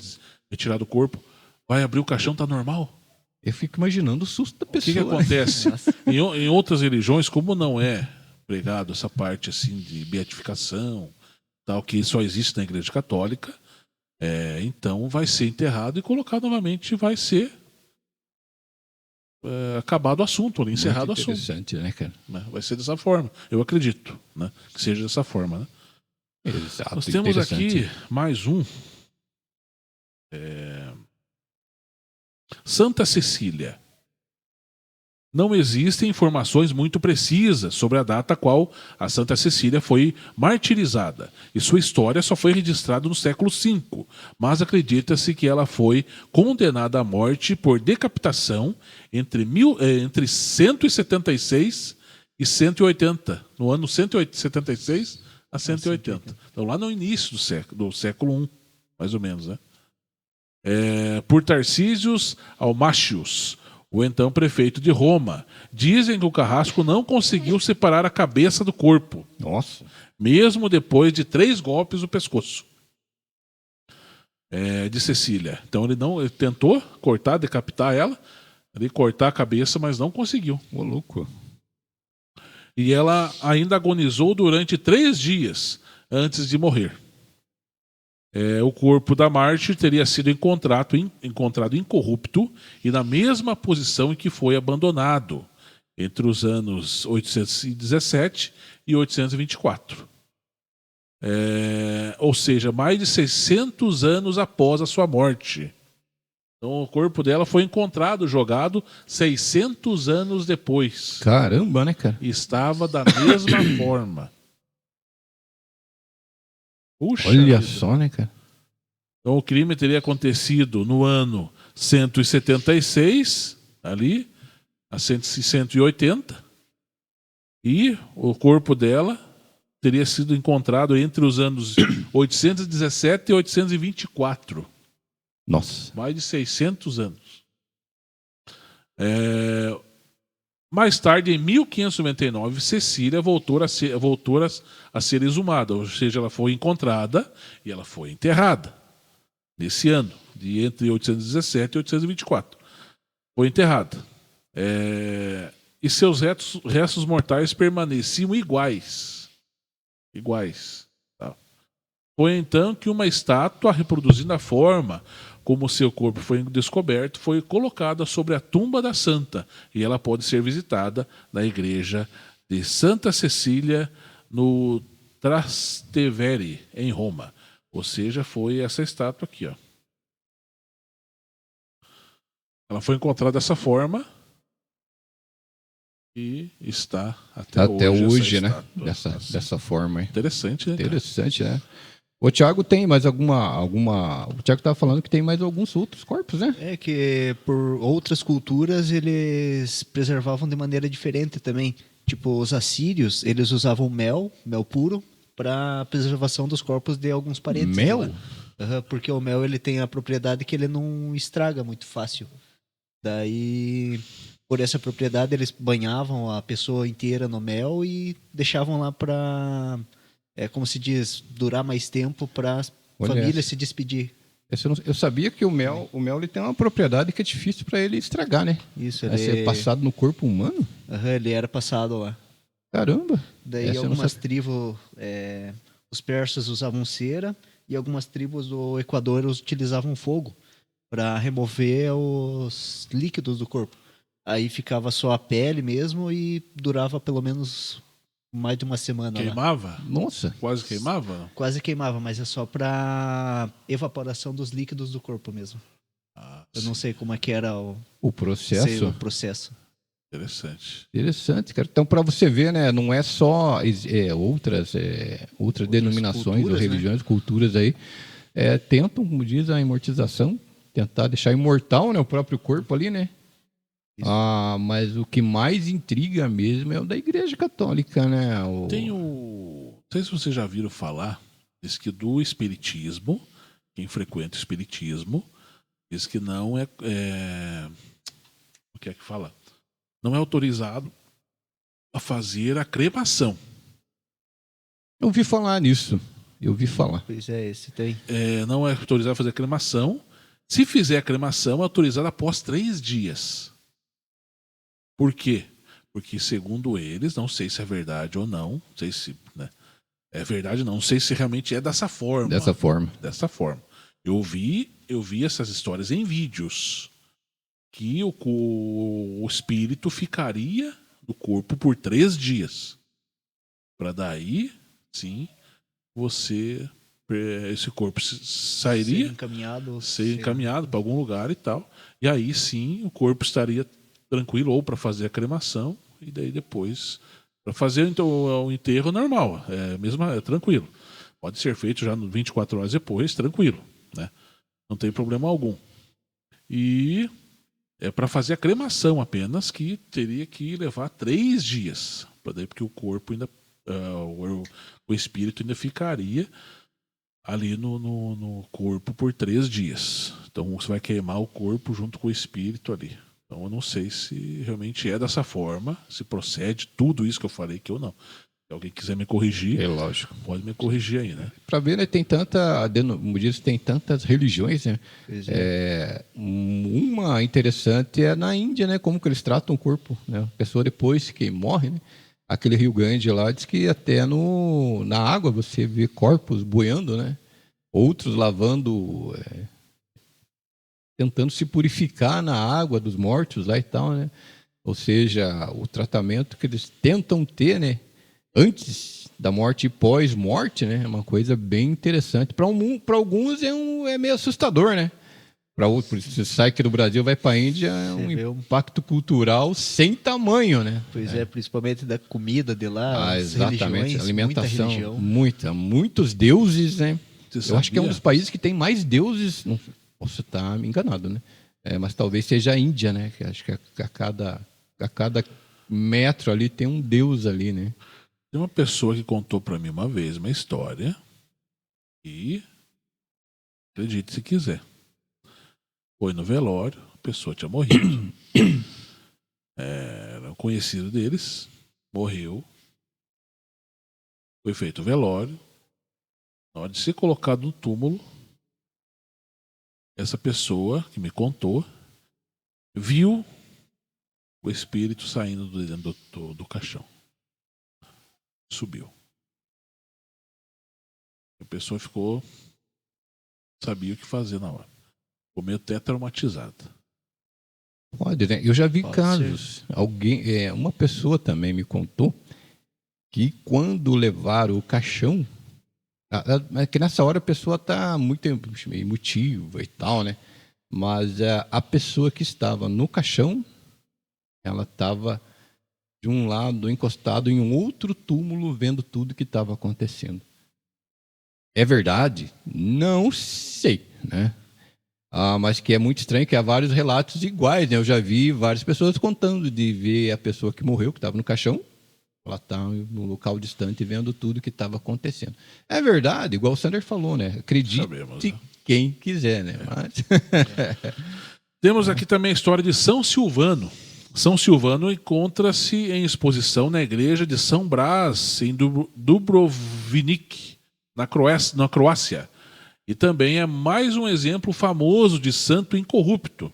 retirado o corpo, vai abrir o caixão, tá normal. Eu fico imaginando o susto da O pessoa. que acontece? Em outras religiões, como não é pregado essa parte assim de beatificação, tal, que só existe na Igreja Católica, então vai ser enterrado e colocado novamente, vai ser acabado o assunto, ali, encerrado o assunto. Interessante, né, cara? Né? Vai ser dessa forma, eu acredito, né? Que seja dessa forma. Né? Exato. Nós temos aqui mais um. Santa Cecília. Não existem informações muito precisas sobre a data a qual a Santa Cecília foi martirizada, e sua história só foi registrada no século V, mas acredita-se que ela foi condenada à morte por decapitação entre 176 e 180, no ano 176 a 180. Então lá no início do século I, mais ou menos, né? Por Tarcísios Almácios, o então prefeito de Roma. Dizem que o carrasco não conseguiu separar a cabeça do corpo. Nossa. Mesmo depois de 3 golpes no pescoço. De Cecília. Então ele tentou cortar, decapitar ela, cortar a cabeça, mas não conseguiu. Ô, louco. E ela ainda agonizou durante 3 dias antes de morrer. O corpo da mártir teria sido encontrado incorrupto e na mesma posição em que foi abandonado, entre os anos 817 e 824. Ou seja, mais de 600 anos após a sua morte. Então o corpo dela foi encontrado, jogado 600 anos depois. Caramba, né, cara? E estava da mesma forma. Puxa Olha vida. só, né, cara? Então o crime teria acontecido no ano 176, ali, a 180, e o corpo dela teria sido encontrado entre os anos 817 e 824. Nossa. Mais de 600 anos. Mais tarde, em 1599, Cecília voltou a ser exumada, ou seja, ela foi encontrada e ela foi enterrada nesse ano, entre 817 e 824. Foi enterrada. E seus restos mortais permaneciam iguais. Tá? Foi então que uma estátua, reproduzindo a forma como seu corpo foi descoberto, foi colocada sobre a tumba da santa, e ela pode ser visitada na igreja de Santa Cecília, no Trastevere, em Roma. Ou seja, foi essa estátua aqui. Ó. Ela foi encontrada dessa forma e está até hoje, né? Estátua. Dessa forma. Hein? Interessante, né? Interessante, né? O Thiago tem mais alguma... O Thiago estava falando que tem mais alguns outros corpos, né? Que por outras culturas eles preservavam de maneira diferente também. Tipo, os assírios, eles usavam mel puro, para preservação dos corpos de alguns parentes. Mel? Porque o mel ele tem a propriedade que ele não estraga muito fácil. Daí, por essa propriedade, eles banhavam a pessoa inteira no mel e deixavam lá para... como se diz, durar mais tempo para a família se despedir. Eu sabia que o mel ele tem uma propriedade que é difícil para ele estragar, né? Isso, ele ser passado no corpo humano? Ele era passado lá. Caramba! Daí algumas tribos, os persas usavam cera e algumas tribos do Equador utilizavam fogo para remover os líquidos do corpo. Aí ficava só a pele mesmo e durava pelo menos mais de uma semana. Queimava? Lá. Nossa. Quase queimava? Quase queimava, mas é só para evaporação dos líquidos do corpo mesmo. Eu não sei como é que era o processo. O processo. Interessante. Interessante, cara. Então, para você ver, né, não é só outras denominações ou culturas, né? religiões, culturas aí, tentam, como diz, a imortização, tentar deixar imortal, né, o próprio corpo ali, né? Isso. Mas o que mais intriga mesmo é o da Igreja Católica, né? Não sei se vocês já viram falar, diz que do espiritismo, quem frequenta o espiritismo, diz que não o que é que fala? Não é autorizado a fazer a cremação. Eu ouvi falar nisso. Eu ouvi falar. Pois é, esse tem. Não é autorizado a fazer a cremação. Se fizer a cremação, é autorizado após 3 dias. Por quê? Porque, segundo eles, não sei se é verdade ou não sei se, né, é verdade ou não sei se realmente é dessa forma. Dessa forma. Dessa forma. Eu vi essas histórias em vídeos. Que o espírito ficaria no corpo por 3 dias. Para daí, sim, esse corpo sairia, ser encaminhado para algum lugar e tal. E aí sim o corpo estaria tranquilo ou para fazer a cremação e daí depois para fazer então, o enterro normal, é tranquilo. Pode ser feito já 24 horas depois, tranquilo, né? Não tem problema algum. E é para fazer a cremação apenas que teria que levar 3 dias, porque o corpo ainda, o espírito ainda ficaria ali no corpo por 3 dias. Então você vai queimar o corpo junto com o espírito ali. Então eu não sei se realmente é dessa forma, se procede tudo isso que eu falei que eu não. Se alguém quiser me corrigir, lógico. pode me corrigir aí, né? Para ver, né, como diz, tem tantas religiões, né? Pois é. Uma interessante é na Índia, né? Como que eles tratam o corpo, né? A pessoa depois que morre, né? Aquele Rio Grande lá diz que até na água você vê corpos boiando, né? Outros lavando, tentando se purificar na água dos mortos lá e tal, né? Ou seja, o tratamento que eles tentam ter, né? Antes da morte e pós-morte, né? É uma coisa bem interessante. Para alguns é meio assustador, né? Para outros, você sai aqui do Brasil, vai para a Índia, é um impacto cultural sem tamanho, né? Pois principalmente da comida de lá, exatamente, alimentação, muita religião. muitos deuses, né? Eu acho que é um dos países que tem mais deuses, não posso estar enganado, né? Mas talvez seja a Índia, né? Que acho que a cada metro ali tem um deus ali, né? Tem uma pessoa que contou para mim uma vez uma história e acredite se quiser. Foi no velório, a pessoa tinha morrido. Era um conhecido deles, morreu. Foi feito o velório. Na hora de ser colocado no túmulo, essa pessoa que me contou viu o espírito saindo do caixão. Subiu. A pessoa sabia o que fazer na hora. Ficou meio até traumatizada. Pode, né? Eu já vi Pode casos. Uma pessoa também me contou que quando levaram o caixão, é que nessa hora a pessoa está muito emotiva e tal, né? Mas a pessoa que estava no caixão, ela estava de um lado encostado em um outro túmulo, vendo tudo que estava acontecendo. É verdade? Não sei, né? Mas que é muito estranho, que há vários relatos iguais, né? Eu já vi várias pessoas contando de ver a pessoa que morreu, que estava no caixão, ela está no local distante vendo tudo que estava acontecendo. É verdade, igual o Sander falou, né? Acredite Sabemos, né? quem quiser, né? Mas... Temos aqui também a história de São Silvano. São Silvano encontra-se em exposição na igreja de São Brás, em Dubrovnik, na Croácia. E também é mais um exemplo famoso de santo incorrupto.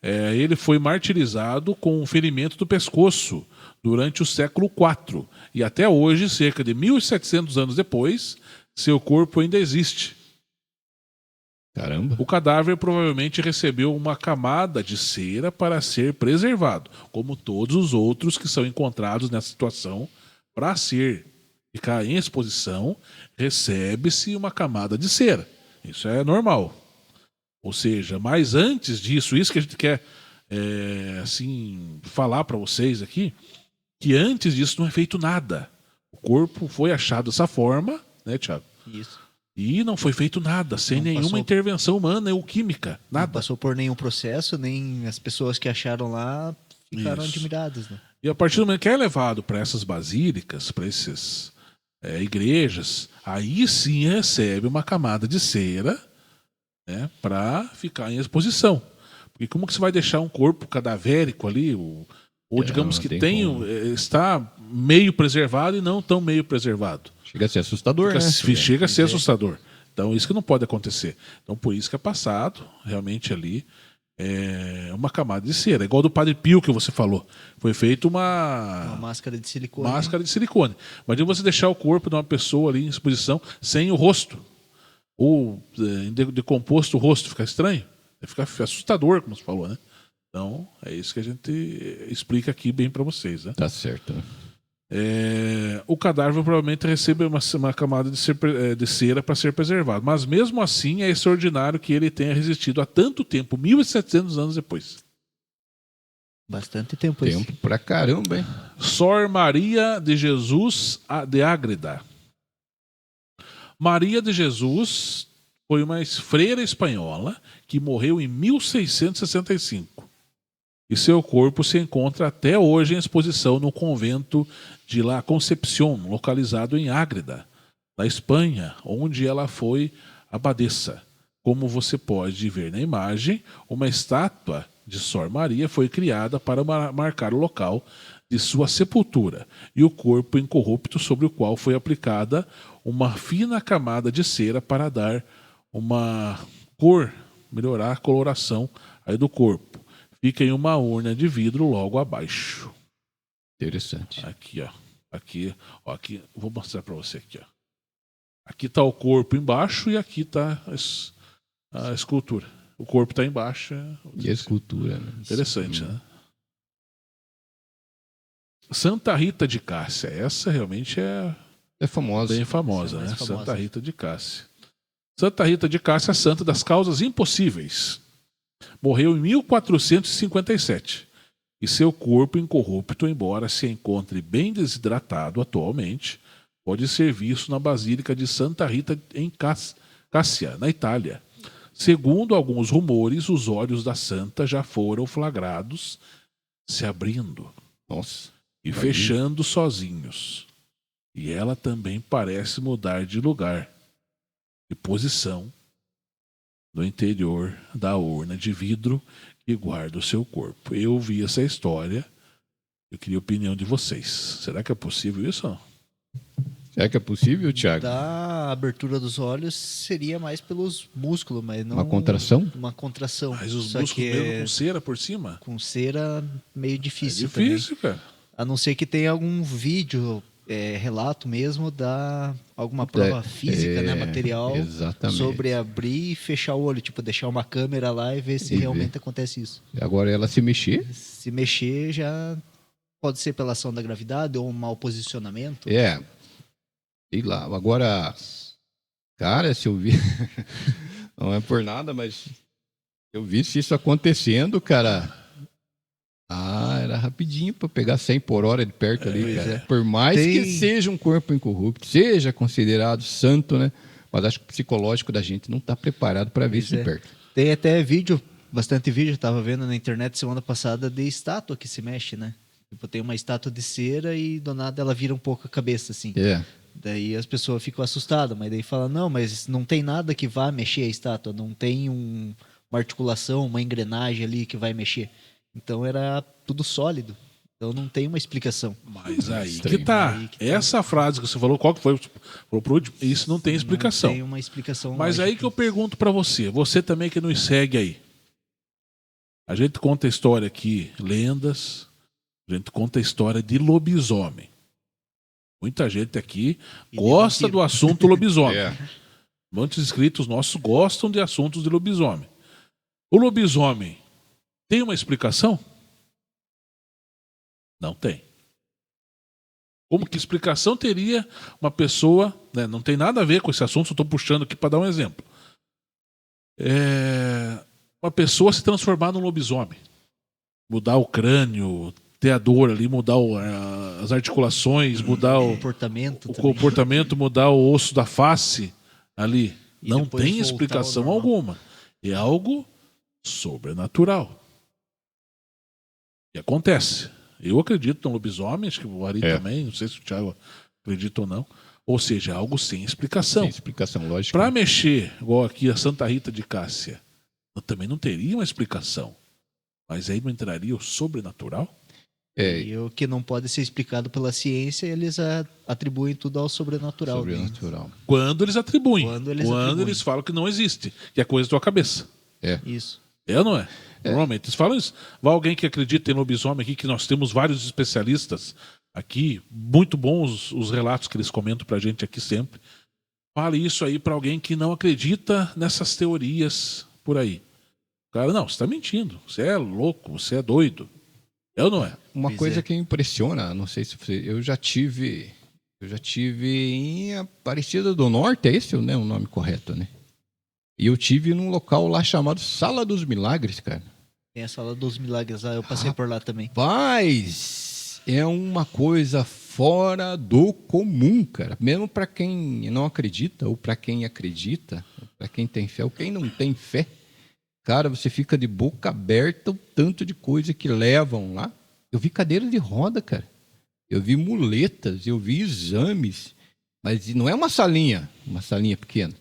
Ele foi martirizado com um ferimento do pescoço durante o século IV. E até hoje, cerca de 1.700 anos depois, seu corpo ainda existe. Caramba. O cadáver provavelmente recebeu uma camada de cera para ser preservado, como todos os outros que são encontrados nessa situação. Para ficar em exposição, recebe-se uma camada de cera. Isso é normal. Ou seja, mas antes disso, isso que a gente quer assim, falar para vocês aqui que antes disso não é feito nada. O corpo foi achado dessa forma, né, Thiago? Isso. E não foi feito nada, sem Não nenhuma passou- intervenção humana ou química. Não Nada. passou por nenhum processo, nem as pessoas que acharam lá ficaram Isso. admiradas, né? E a partir do momento que é levado para essas basílicas, para essas igrejas, aí sim recebe uma camada de cera, né, para ficar em exposição. Porque como que você vai deixar um corpo cadavérico ali, ou digamos não que tem como. está meio preservado e não tão meio preservado? Chega a ser assustador, né? Chega a ser assustador. Então, isso que não pode acontecer. Então, por isso que é passado, realmente ali, uma camada de cera. Igual do Padre Pio que você falou. Foi feito Uma uma máscara de silicone. máscara de silicone. Imagina você deixar o corpo de uma pessoa ali em exposição sem o rosto. Ou decomposto o rosto, fica estranho. Fica assustador, como você falou, né? Então, é isso que a gente explica aqui bem para vocês, né? Tá certo. O cadáver provavelmente recebe uma camada de cera para ser preservado. Mas mesmo assim é extraordinário que ele tenha resistido há tanto tempo, 1.700 anos depois. Bastante tempo isso. Tempo pra caramba, hein? Sor Maria de Jesus de Ágreda. Maria de Jesus foi uma freira espanhola que morreu em 1665. E seu corpo se encontra até hoje em exposição no convento de La Concepción, localizado em Ágreda, na Espanha, onde ela foi abadesa. Como você pode ver na imagem, uma estátua de Sor Maria foi criada para marcar o local de sua sepultura e o corpo incorrupto sobre o qual foi aplicada uma fina camada de cera para dar uma cor, melhorar a coloração aí do corpo. Fica em uma urna de vidro logo abaixo. Interessante. Aqui, ó. Aqui, vou mostrar para você aqui, ó. Aqui está o corpo embaixo e aqui está a escultura. O corpo está embaixo. E a escultura, né? Interessante, né? Santa Rita de Cássia. Essa realmente É famosa. bem famosa, Essa é né? mais famosa. Santa Rita de Cássia. Santa Rita de Cássia, santa das causas impossíveis. Morreu em 1457. E seu corpo incorrupto, embora se encontre bem desidratado atualmente, pode ser visto na Basílica de Santa Rita em Cássia, na Itália. Segundo alguns rumores, os olhos da santa já foram flagrados se abrindo Nossa. e Imagina. fechando sozinhos. E ela também parece mudar de lugar, de posição, no interior da urna de vidro que guarda o seu corpo. Eu vi essa história, eu queria a opinião de vocês. Será que é possível isso? Será que é possível, Thiago? Da abertura dos olhos seria mais pelos músculos, mas não... Uma contração? Uma contração. Mas os Só músculos que mesmo com cera por cima? com cera meio É difícil, difícil, cara. também. A não ser que tenha algum vídeo, relato mesmo da alguma prova física, né, material, Exatamente. sobre abrir e fechar o olho, tipo, deixar uma câmera lá e ver se E realmente acontece isso. Agora ela se mexer? Se mexer já pode ser pela ação da gravidade ou um mau posicionamento. É. Sei lá. Agora, cara, se eu vi. Não é por nada, mas se eu visse isso acontecendo, cara. Era rapidinho pra pegar 100 por hora de perto ali, Pois cara. é. Por mais Tem- que seja um corpo incorrupto, seja considerado santo, né? Mas acho que o psicológico da gente não tá preparado para ver Pois isso de é. perto. Tem até vídeo, bastante vídeo, eu tava vendo na internet semana passada de estátua que se mexe, né? Tipo, tem uma estátua de cera e do nada ela vira um pouco a cabeça, assim. É. Daí as pessoas ficam assustadas, mas daí fala, não, mas não tem nada que vá mexer a estátua, não tem uma articulação, uma engrenagem ali que vai mexer. Então era tudo sólido. Então não tem uma explicação. Mas aí Estranho. que tá. Aí que tá. Essa frase que você falou, qual que foi? Falou pro último, isso não tem explicação. Não tem uma explicação. Mas aí lógica. que eu pergunto pra você também que nos segue aí. A gente conta a história aqui, lendas, a gente conta a história de lobisomem. Muita gente aqui E de gosta vampiro. do assunto lobisomem. É. Muitos inscritos nossos gostam de assuntos de lobisomem. O lobisomem tem uma explicação? Não tem. Como que explicação teria uma pessoa, né, não tem nada a ver com esse assunto, só estou puxando aqui para dar um exemplo. Uma pessoa se transformar num lobisomem. mudar o crânio, ter a dor ali, mudar as articulações, mudar o Comportamento também. comportamento, mudar o osso da face ali. E Não depois tem voltar ao explicação normal. alguma. É algo sobrenatural. E acontece. Eu acredito no lobisomem, acho que o Ari também, não sei se o Thiago acredita ou não. Ou seja, algo sem explicação. Sem explicação, lógico. Para mexer, igual aqui a Santa Rita de Cássia, eu também não teria uma explicação. Mas aí não entraria o sobrenatural? E o que não pode ser explicado pela ciência, eles atribuem tudo ao sobrenatural. né? Sobrenatural. Quando eles atribuem. Quando eles atribuem. Eles falam que não existe, que é coisa da tua cabeça. Isso. É ou não é? Normalmente eles falam isso. Vai alguém que acredita em lobisomem aqui, que nós temos vários especialistas aqui, muito bons os relatos que eles comentam pra gente aqui sempre. Fale isso aí pra alguém que não acredita nessas teorias por aí. O cara, não, você tá mentindo. Você é louco, você é doido. É ou não é? Uma Pois coisa é. que impressiona, não sei se você. Eu já tive em Aparecida do Norte, é esse né, o nome correto, né? E eu tive num local lá chamado Sala dos Milagres, cara. Tem a Sala dos Milagres lá, eu passei por lá também. Rapaz, é uma coisa fora do comum, cara. Mesmo para quem não acredita, ou para quem acredita, para quem tem fé, ou quem não tem fé. Cara, você fica de boca aberta o tanto de coisa que levam lá. Eu vi cadeira de roda, cara. Eu vi muletas, eu vi exames. Mas não é uma salinha pequena.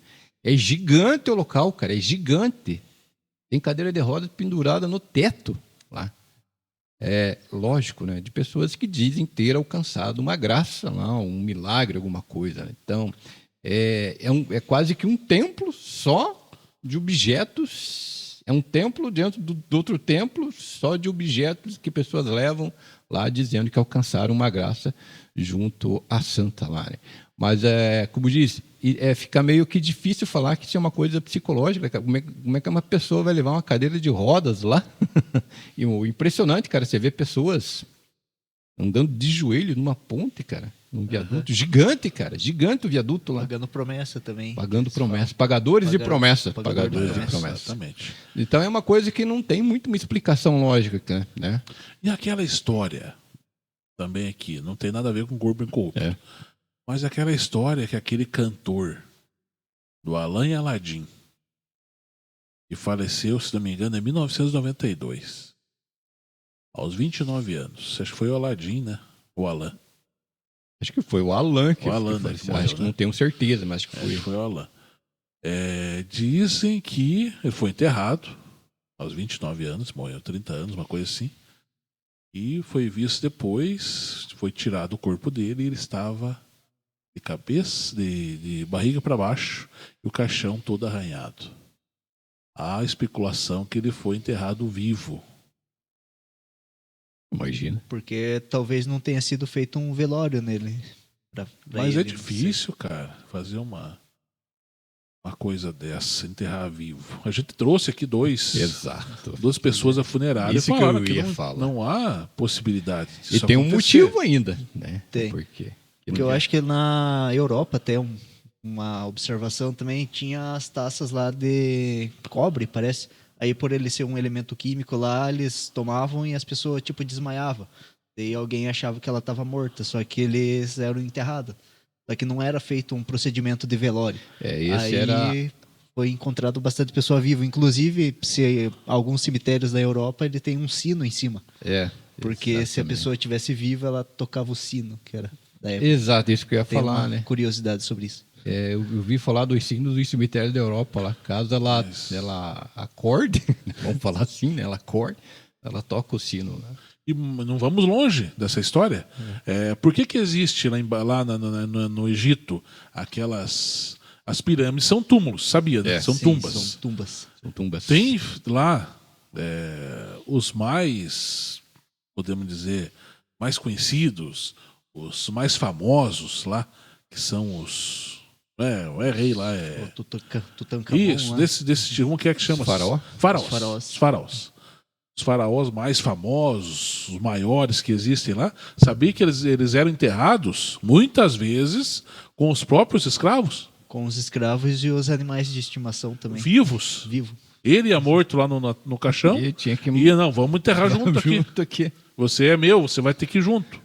É gigante o local, cara, é gigante. Tem cadeira de roda pendurada no teto lá. É lógico, né? De pessoas que dizem ter alcançado uma graça lá, um milagre, alguma coisa. Né? Então, é quase que um templo só de objetos. É um templo dentro do outro templo só de objetos que pessoas levam lá dizendo que alcançaram uma graça junto à Santa lá. Né? Mas, como disse, fica meio que difícil falar que isso é uma coisa psicológica. Cara. Como é que uma pessoa vai levar uma cadeira de rodas lá? E o impressionante, cara, você vê pessoas andando de joelho numa ponte, cara, num viaduto gigante, cara, gigante o viaduto lá. Pagando promessa também. Pagando promessa. Pagadores de promessa. Pagadores de promessa. Exatamente. Então é uma coisa que não tem muito uma explicação lógica, né? E aquela história, também aqui, não tem nada a ver com corpo incorrupto. É. Mas aquela história que aquele cantor do Alain Aladim, que faleceu, se não me engano, em 1992, aos 29 anos. Acho que foi o Aladim, né? O Alain. Acho que foi o Alan que O Alan, que né, faleceu. que morreu, Acho que né? não tenho certeza, mas acho que Acho foi. que foi o Alain. Dizem que ele foi enterrado aos 29 anos, morreu 30 anos, uma coisa assim. E foi visto depois, foi tirado o corpo dele e ele estava de cabeça, de barriga para baixo e o caixão todo arranhado. Há especulação que ele foi enterrado vivo. Imagina. Porque talvez não tenha sido feito um velório nele. pra Mas ele, é não sei. difícil, cara, fazer uma coisa dessa, enterrar vivo. A gente trouxe aqui Exato. duas pessoas da funerária Isso e que falaram eu que ia não, falar. não há possibilidade E disso tem um acontecer. motivo ainda, né? Tem. Por quê? Porque eu acho que na Europa até uma observação também tinha as taças lá de cobre, parece. Aí por ele ser um elemento químico lá, eles tomavam e as pessoas tipo desmaiavam. Daí alguém achava que ela estava morta, só que eles eram enterrados. Só que não era feito um procedimento de velório. Esse Aí era. foi encontrado bastante pessoa viva. Inclusive, se alguns cemitérios da Europa, ele tem um sino em cima. Porque se a exatamente. pessoa estivesse viva, ela tocava o sino, que era da época. Exato, isso que eu ia Tem falar, uma né? curiosidade sobre isso. Eu vi falar dos sinos dos cemitérios da Europa lá. Caso ela acorde, vamos falar assim, né? Ela acorde, ela toca o sino. Né? E não vamos longe dessa história. Por que existe lá no Egito as pirâmides são túmulos, sabia? Né? São Sim, tumbas. São tumbas. São tumbas. Tem lá os mais, podemos dizer, mais conhecidos, os mais famosos lá, que são os... o rei lá O Tutankhamon Isso, lá. desse como que é que chama? Faraó? Os faraós. Os faraós mais famosos, os maiores que existem lá, sabia que eles eram enterrados, muitas vezes, com os próprios escravos, Com os escravos e os animais de estimação também. vivos. Vivo. Ele ia morto lá no caixão. E tinha que Ia, não, vamos enterrar junto aqui. junto aqui. Você é meu, você vai ter que ir junto.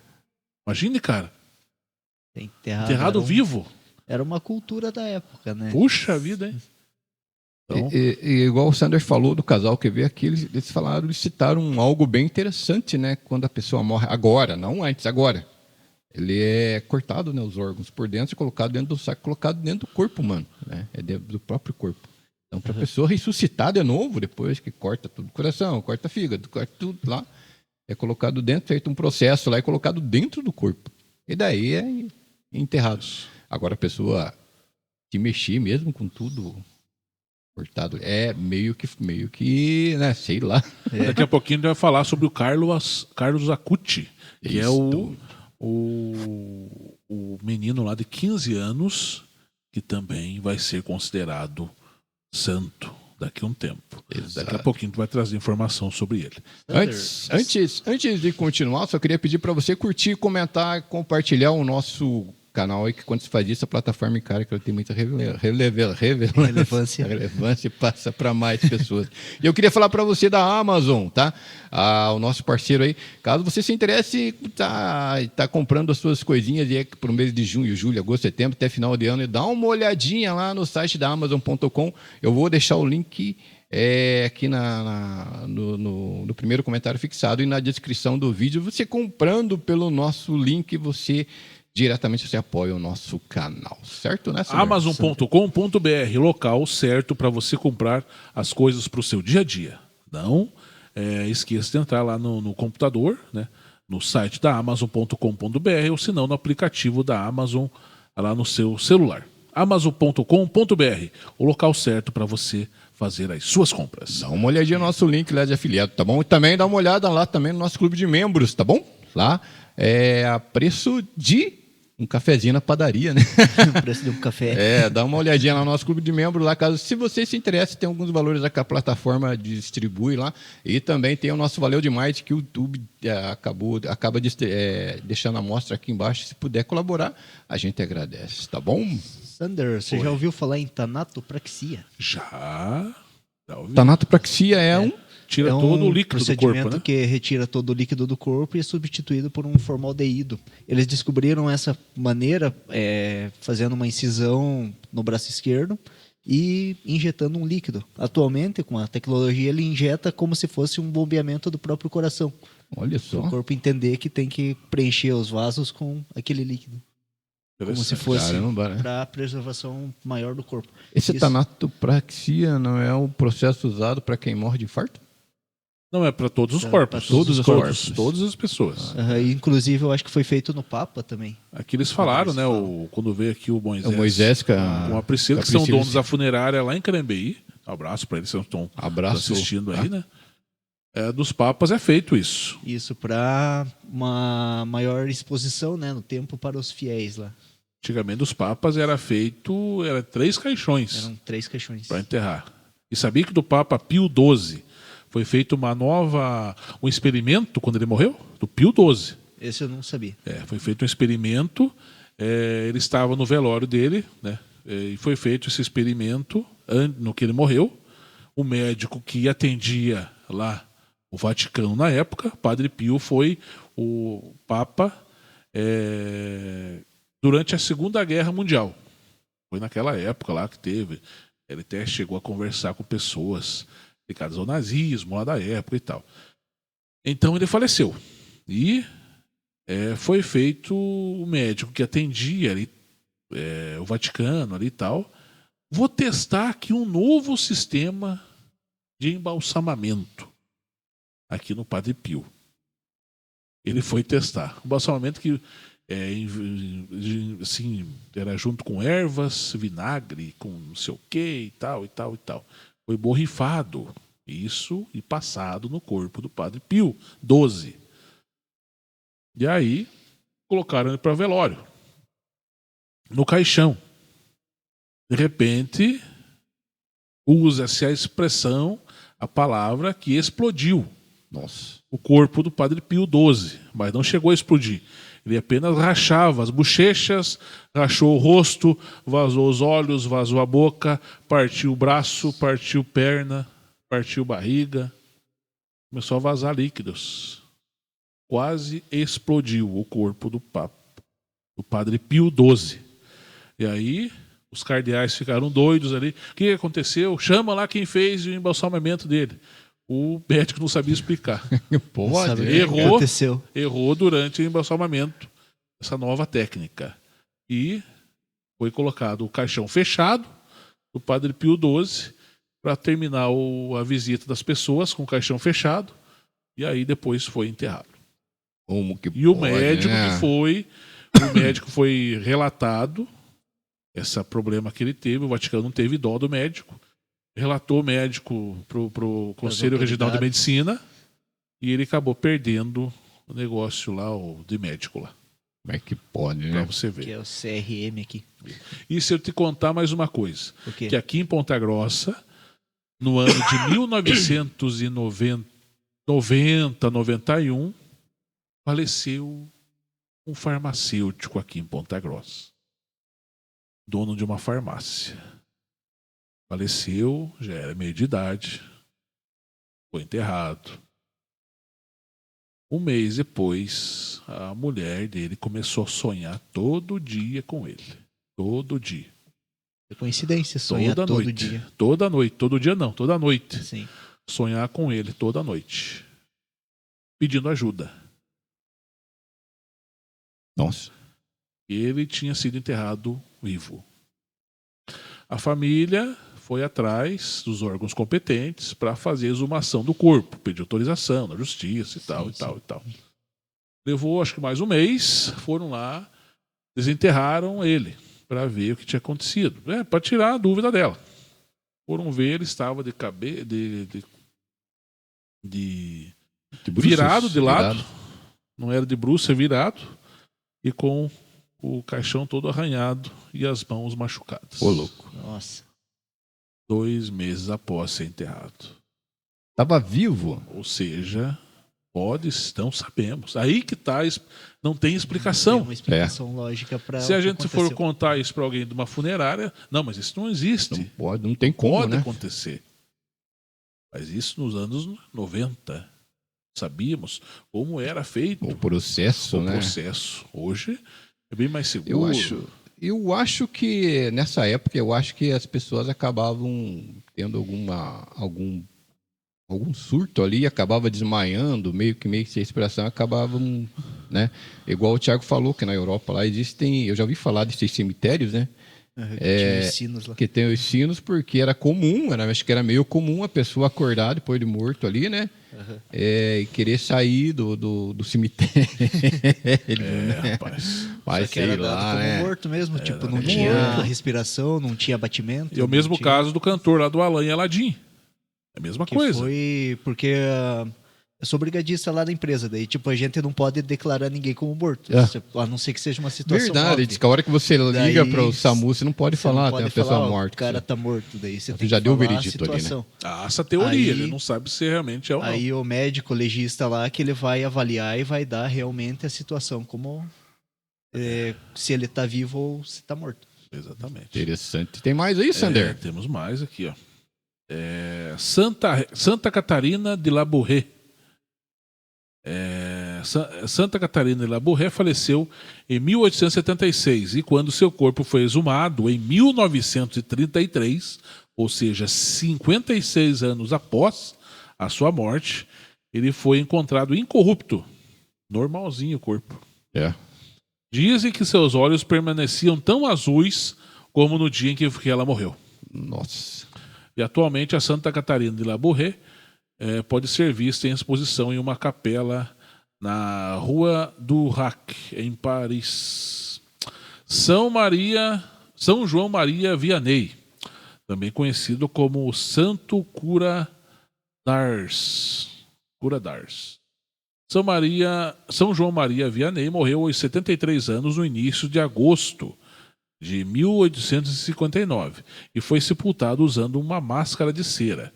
Imagine, cara. Enterrado vivo. Era uma cultura da época, né? Puxa vida, hein? Então, E igual o Sander falou do casal que veio aqui, eles citaram algo bem interessante, né? Quando a pessoa morre agora, não antes, agora. Ele é cortado, né, os órgãos por dentro e colocado dentro do saco, colocado dentro do corpo humano, né? É dentro do próprio corpo. Então, para a pessoa ressuscitar de novo, depois que corta tudo, coração, corta fígado, corta tudo lá, é colocado dentro, feito um processo lá e colocado dentro do corpo. E daí é enterrado. Agora a pessoa se mexer mesmo com tudo cortado, é meio que, né, sei lá. daqui a pouquinho a gente vai falar sobre o Carlos Acuti, que é o menino lá de 15 anos que também vai ser considerado santo daqui a um tempo. Exato. Daqui a pouquinho a gente vai trazer informação sobre ele. Antes de continuar, só queria pedir para você curtir, comentar, compartilhar o nosso canal aí, que quando se faz isso, a plataforma encara que ela tem muita relevância e passa para mais pessoas. E eu queria falar para você da Amazon, tá? O nosso parceiro aí, caso você se interesse, tá comprando as suas coisinhas e é para o mês de junho, julho, agosto, setembro, até final de ano, e dá uma olhadinha lá no site da Amazon.com. Eu vou deixar o link aqui no primeiro comentário fixado e na descrição do vídeo. Você comprando pelo nosso link, diretamente você apoia o nosso canal, certo, né, Sander? Amazon.com.br, local certo para você comprar as coisas para o seu dia a dia. Não esqueça de entrar lá no computador, né, no site da Amazon.com.br ou se não no aplicativo da Amazon lá no seu celular. Amazon.com.br, o local certo para você fazer as suas compras. Dá uma olhadinha no nosso link lá de afiliado, tá bom? E também dá uma olhada lá também no nosso clube de membros, tá bom? Lá é a preço de um cafezinho na padaria, né? O preço de um café. Dá uma olhadinha lá no nosso clube de membros lá, caso se você se interessa, tem alguns valores que a plataforma distribui lá, e também tem o nosso Valeu Demais, que o YouTube acaba deixando a mostra aqui embaixo. Se puder colaborar, a gente agradece, tá bom? Sander, você já ouviu falar em tanatopraxia? Já ouvi. Tanatopraxia Tira todo o líquido do corpo, procedimento né? que retira todo o líquido do corpo e é substituído por um formaldeído. Eles descobriram essa maneira fazendo uma incisão no braço esquerdo e injetando um líquido. Atualmente, com a tecnologia, ele injeta como se fosse um bombeamento do próprio coração. Olha só. Para o corpo entender que tem que preencher os vasos com aquele líquido. Como se fosse para a preservação maior do corpo. Esse tanatopraxia não é um processo usado para quem morre de infarto? Não, é para todos os corpos. Todas as pessoas. Inclusive, eu acho que foi feito no Papa também. Aqui eles falaram, né? Quando veio aqui o Moisés. O Moisés com a Priscila, que são donos da funerária lá em Carambeí. Um abraço para eles que estão assistindo aí, né? Dos Papas é feito isso. Isso, para uma maior exposição, né, no tempo para os fiéis lá. Antigamente, dos Papas era 3 caixões. Eram 3 caixões. Para enterrar. E sabia que do Papa Pio XII foi feito um experimento quando ele morreu? Do Pio XII. Esse eu não sabia. Foi feito um experimento, ele estava no velório dele, né? E foi feito esse experimento no que ele morreu. O médico que atendia lá o Vaticano na época, Padre Pio, foi o Papa durante a Segunda Guerra Mundial. Foi naquela época lá que teve. Ele até chegou a conversar com pessoas ligadas ao nazismo lá da época e tal. Então ele faleceu. E foi feito o médico que atendia ali, o Vaticano ali e tal. Vou testar aqui um novo sistema de embalsamamento aqui no Padre Pio. Ele foi testar. O embalsamamento que assim, era junto com ervas, vinagre, com não sei o que e tal, e tal, e tal. Foi borrifado isso e passado no corpo do Padre Pio XII. E aí colocaram ele para velório. No caixão. De repente, usa-se a expressão, a palavra que explodiu. Nossa. O corpo do Padre Pio XII, mas não chegou a explodir. Ele apenas rachava as bochechas, rachou o rosto, vazou os olhos, vazou a boca, partiu o braço, partiu perna. partiu barriga, começou a vazar líquidos. Quase explodiu o corpo do Padre Pio XII. E aí, os cardeais ficaram doidos ali. O que aconteceu? Chama lá quem fez o embalsamamento dele. O médico não sabia explicar. Pode, Sabe o que Errou. aconteceu? Errou durante o embalsamamento, essa nova técnica. E foi colocado o caixão fechado do Padre Pio XII para terminar a visita das pessoas com o caixão fechado. E aí depois foi enterrado. Como que E o pode, médico né? o médico foi relatado esse problema que ele teve. O Vaticano não teve dó do médico. Relatou o médico pro Conselho Regional de Medicina e ele acabou perdendo o negócio lá, o de médico lá. Como é que pode, Pra né? você ver. Que é o CRM aqui. E se eu te contar mais uma coisa, O quê? que aqui em Ponta Grossa, no ano de 1991, faleceu um farmacêutico aqui em Ponta Grossa. Dono de uma farmácia. Faleceu, já era meio de idade. Foi enterrado. Um mês depois, a mulher dele começou a sonhar todo dia com ele. Todo dia. É coincidência, sonha Toda todo noite. dia. Toda noite. Todo dia não, toda noite. Sim. Sonhar com ele toda noite. Pedindo ajuda. Nossa. Ele tinha sido enterrado vivo. A família foi atrás dos órgãos competentes para fazer a exumação do corpo, pedir autorização na justiça e tal, e tal, e tal. Levou acho que mais um mês, foram lá, desenterraram ele para ver o que tinha acontecido, para tirar a dúvida dela. Foram ver, ele estava de cabeça, virado de lado, não era de bruços, é virado, e com o caixão todo arranhado e as mãos machucadas. Ô, louco. Nossa. 2 meses após ser enterrado. Tava vivo. Ou seja, não sabemos. Aí que tá, não tem explicação. Tem uma explicação lógica para Se a gente for contar isso para alguém de uma funerária, não, mas isso não existe. Não pode, não tem como, Pode né? acontecer. Mas isso nos anos 90. Sabíamos como era feito O processo, o né? processo. Hoje é bem mais seguro. Eu acho que nessa época as pessoas acabavam tendo algum surto ali, acabava desmaiando, meio que sem expressão, acabavam, né? Igual o Thiago falou que na Europa lá existem, eu já ouvi falar desses cemitérios, né? tinha os sinos lá. Que tem os sinos porque era comum, acho que era meio comum a pessoa acordar depois de morto ali, né? E querer sair do cemitério. Rapaz. Mas Só que era sei dado lá, como né? morto mesmo, tipo, não como tinha morto. respiração, não tinha batimento. E é o não mesmo tinha- caso do cantor lá do Alain Aladim. É a mesma que coisa. foi porque eu sou brigadista lá da empresa, daí tipo, a gente não pode declarar ninguém como morto, a não ser que seja uma situação Verdade, óbvia. diz que a hora que você liga Daí, para o SAMU, você não pode Você falar, não tem pode uma pessoa falar, ó, morta. o cara tá morto, daí você tem já que deu o falar a veredito ali, né? situação. Essa teoria, Aí- ele não sabe se realmente é ou não. Aí o médico legista lá que ele vai avaliar e vai dar realmente a situação como se ele tá vivo ou se tá morto. Exatamente. Interessante. Tem mais aí, Sander? Temos mais aqui, ó. Santa Catarina de Labouré. Santa Catarina de Labouré faleceu em 1876 e quando seu corpo foi exumado em 1933, ou seja, 56 anos após a sua morte, ele foi encontrado incorrupto, normalzinho o corpo. Dizem que seus olhos permaneciam tão azuis como no dia em que ela morreu. Nossa. E atualmente a Santa Catarina de Labouré pode ser vista em exposição em uma capela na Rua du Rac, em Paris. São João Maria Vianney, também conhecido como Santo Cura d'Ars. São João Maria Vianney morreu aos 73 anos no início de agosto de 1859 e foi sepultado usando uma máscara de cera.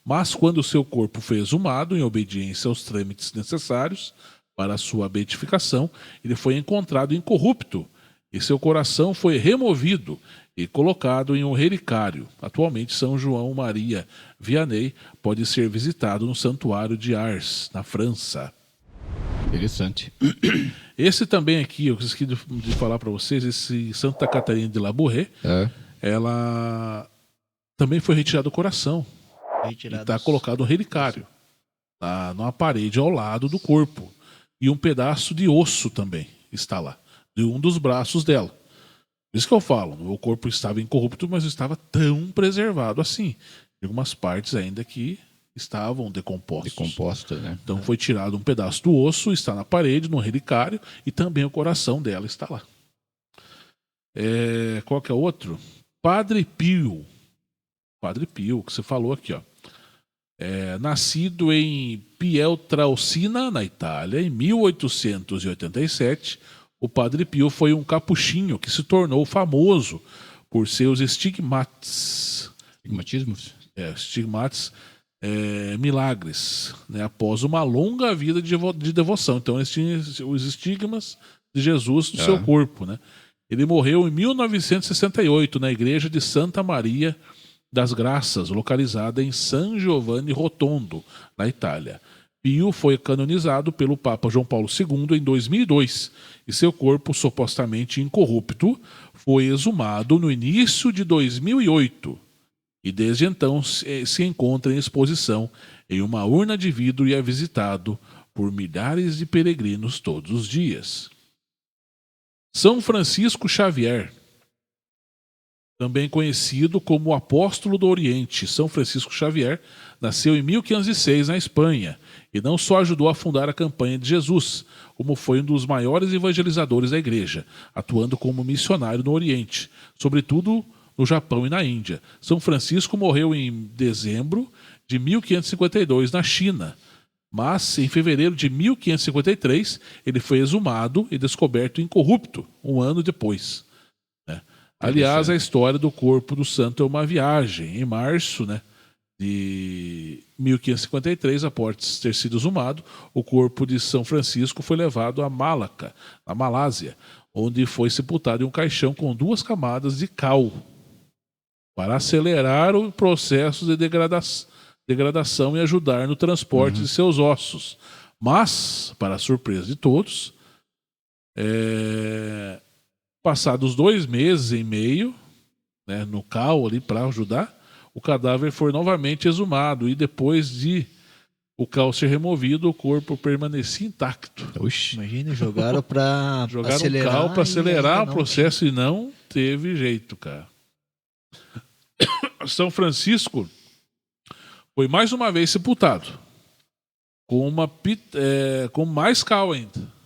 Mas quando seu corpo foi exumado, em obediência aos trâmites necessários para a sua beatificação, ele foi encontrado incorrupto e seu coração foi removido e colocado em um relicário. Atualmente, São João Maria Vianney pode ser visitado no Santuário de Ars, na França. Interessante. Esse também aqui, eu esqueci de falar para vocês, esse Santa Catarina de Labouré, ela também foi retirada do coração. E está colocado um relicário numa parede ao lado do corpo. E um pedaço de osso também está lá, de um dos braços dela. Por isso que eu falo, o corpo estava incorrupto, mas não estava tão preservado assim. Tem algumas partes ainda que estavam decompostas. Decomposta, né? Então foi tirado um pedaço do osso, está na parede, no relicário, e também o coração dela está lá. Qual que é o outro? Padre Pio. Padre Pio, que você falou aqui, ó. Nascido em Pietrelcina, na Itália, em 1887, o Padre Pio foi um capuchinho que se tornou famoso por seus estigmates. Estigmatismos? Estigmates, milagres, né, após uma longa vida de devoção. Então, eles tinham os estigmas de Jesus no seu corpo. Né? Ele morreu em 1968 na igreja de Santa Maria das Graças, localizada em San Giovanni Rotondo, na Itália. Pio foi canonizado pelo Papa João Paulo II em 2002 e seu corpo, supostamente incorrupto, foi exumado no início de 2008 e desde então se encontra em exposição em uma urna de vidro e é visitado por milhares de peregrinos todos os dias. São Francisco Xavier, também conhecido como o Apóstolo do Oriente. São Francisco Xavier nasceu em 1506 na Espanha e não só ajudou a fundar a campanha de Jesus, como foi um dos maiores evangelizadores da igreja, atuando como missionário no Oriente, sobretudo no Japão e na Índia. São Francisco morreu em dezembro de 1552 na China, mas em fevereiro de 1553 ele foi exumado e descoberto incorrupto, um ano depois. Aliás, a história do corpo do santo é uma viagem. Em março, de 1553, após ter sido exumado, o corpo de São Francisco foi levado a Malaca, na Malásia, onde foi sepultado em um caixão com 2 camadas de cal, para acelerar o processo de degradação e ajudar no transporte de seus ossos. Mas, para a surpresa de todos, passados 2 meses e meio, no cal ali para ajudar, o cadáver foi novamente exumado e depois de o cal ser removido, o corpo permanecia intacto. Oxi. Imagina, jogaram para acelerar. Cal para acelerar o processo e não teve jeito, cara. São Francisco foi mais uma vez sepultado com mais cal ainda.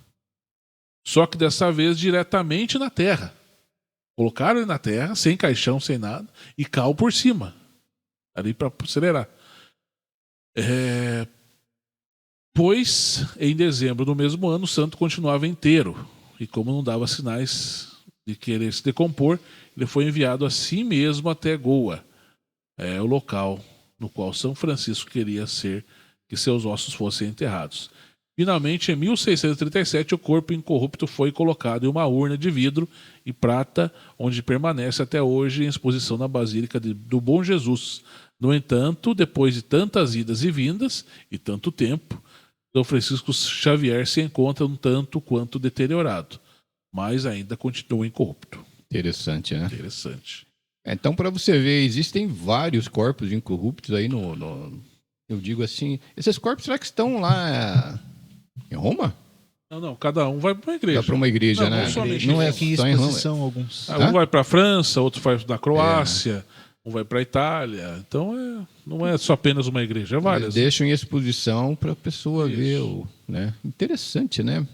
Só que dessa vez diretamente na terra. Colocaram ele na terra, sem caixão, sem nada, e cal por cima. Ali para acelerar. Pois, em dezembro do mesmo ano, o santo continuava inteiro. E como não dava sinais de querer se decompor, ele foi enviado assim mesmo até Goa, o local no qual São Francisco queria que seus ossos fossem enterrados. Finalmente, em 1637, o corpo incorrupto foi colocado em uma urna de vidro e prata, onde permanece até hoje em exposição na Basílica do Bom Jesus. No entanto, depois de tantas idas e vindas e tanto tempo, São Francisco Xavier se encontra um tanto quanto deteriorado, mas ainda continua incorrupto. Interessante, né? Interessante. Então, para você ver, existem vários corpos incorruptos aí eu digo assim, esses corpos será que estão lá em Roma? Não, cada um vai para uma igreja. Vai para uma igreja, né? Não é aqui em só exposição alguns. Um vai para a França, outro vai na Croácia, um vai para a Itália. Então, não é só apenas uma igreja, é várias. Eles deixam em exposição para a pessoa ver. Né? Interessante, né?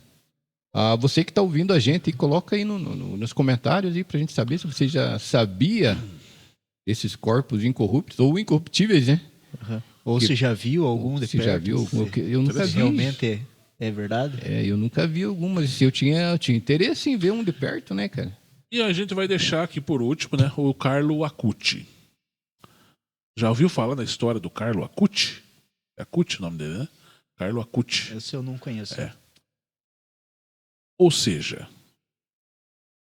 Você que está ouvindo a gente, coloca aí nos comentários para a gente saber se você já sabia desses corpos incorruptos ou incorruptíveis, né? Uhum. Ou se já viu algum de perto. Já viu? Eu nunca vi. Realmente é verdade? Eu nunca vi algum, mas eu tinha interesse em ver um de perto, né, cara? E a gente vai deixar aqui por último, né, o Carlo Acuti. Já ouviu falar da história do Carlo Acuti? É Acuti o nome dele, né? Carlo Acuti. Esse eu não conheço. Ou seja,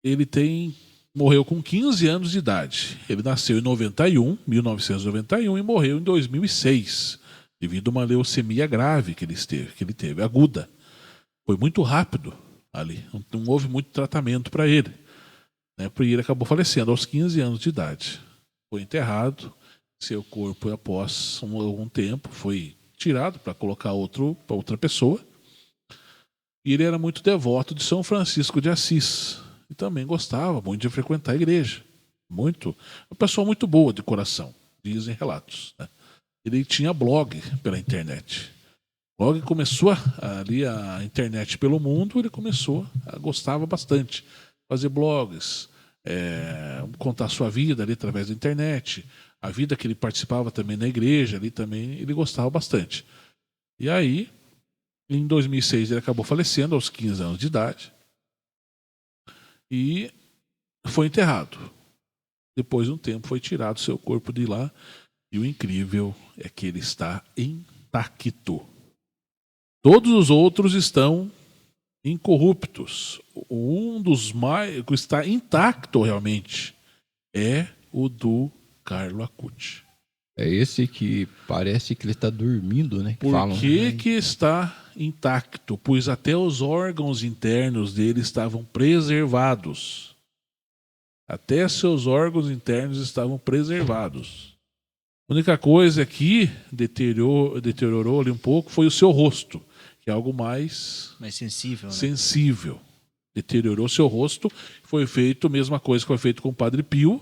ele morreu com 15 anos de idade. Ele nasceu em 1991, e morreu em 2006, devido a uma leucemia grave que ele teve, aguda. Foi muito rápido ali, não houve muito tratamento para ele, né? Porque ele acabou falecendo aos 15 anos de idade. Foi enterrado, seu corpo, após algum tempo, foi tirado para colocar para outra pessoa. E ele era muito devoto de São Francisco de Assis. E também gostava muito de frequentar a igreja. Uma pessoa muito boa de coração, dizem relatos, né? Ele tinha blog pela internet. Logo que começou a internet pelo mundo, ele gostava bastante. Fazer blogs, contar sua vida ali através da internet. A vida que ele participava também na igreja, ali também ele gostava bastante. E aí, em 2006, ele acabou falecendo aos 15 anos de idade. E foi enterrado. Depois de um tempo foi tirado seu corpo de lá. E o incrível é que ele está intacto. Todos os outros estão incorruptos. Um dos mais que está intacto realmente é o do Carlo Acutis. É esse que parece que ele está dormindo, né? Por que está intacto? Pois até os órgãos internos dele estavam preservados. Até seus órgãos internos estavam preservados. A única coisa que deteriorou ali um pouco foi o seu rosto, que é algo mais sensível, né? Sensível. Deteriorou seu rosto. Foi feito a mesma coisa que foi feito com o Padre Pio,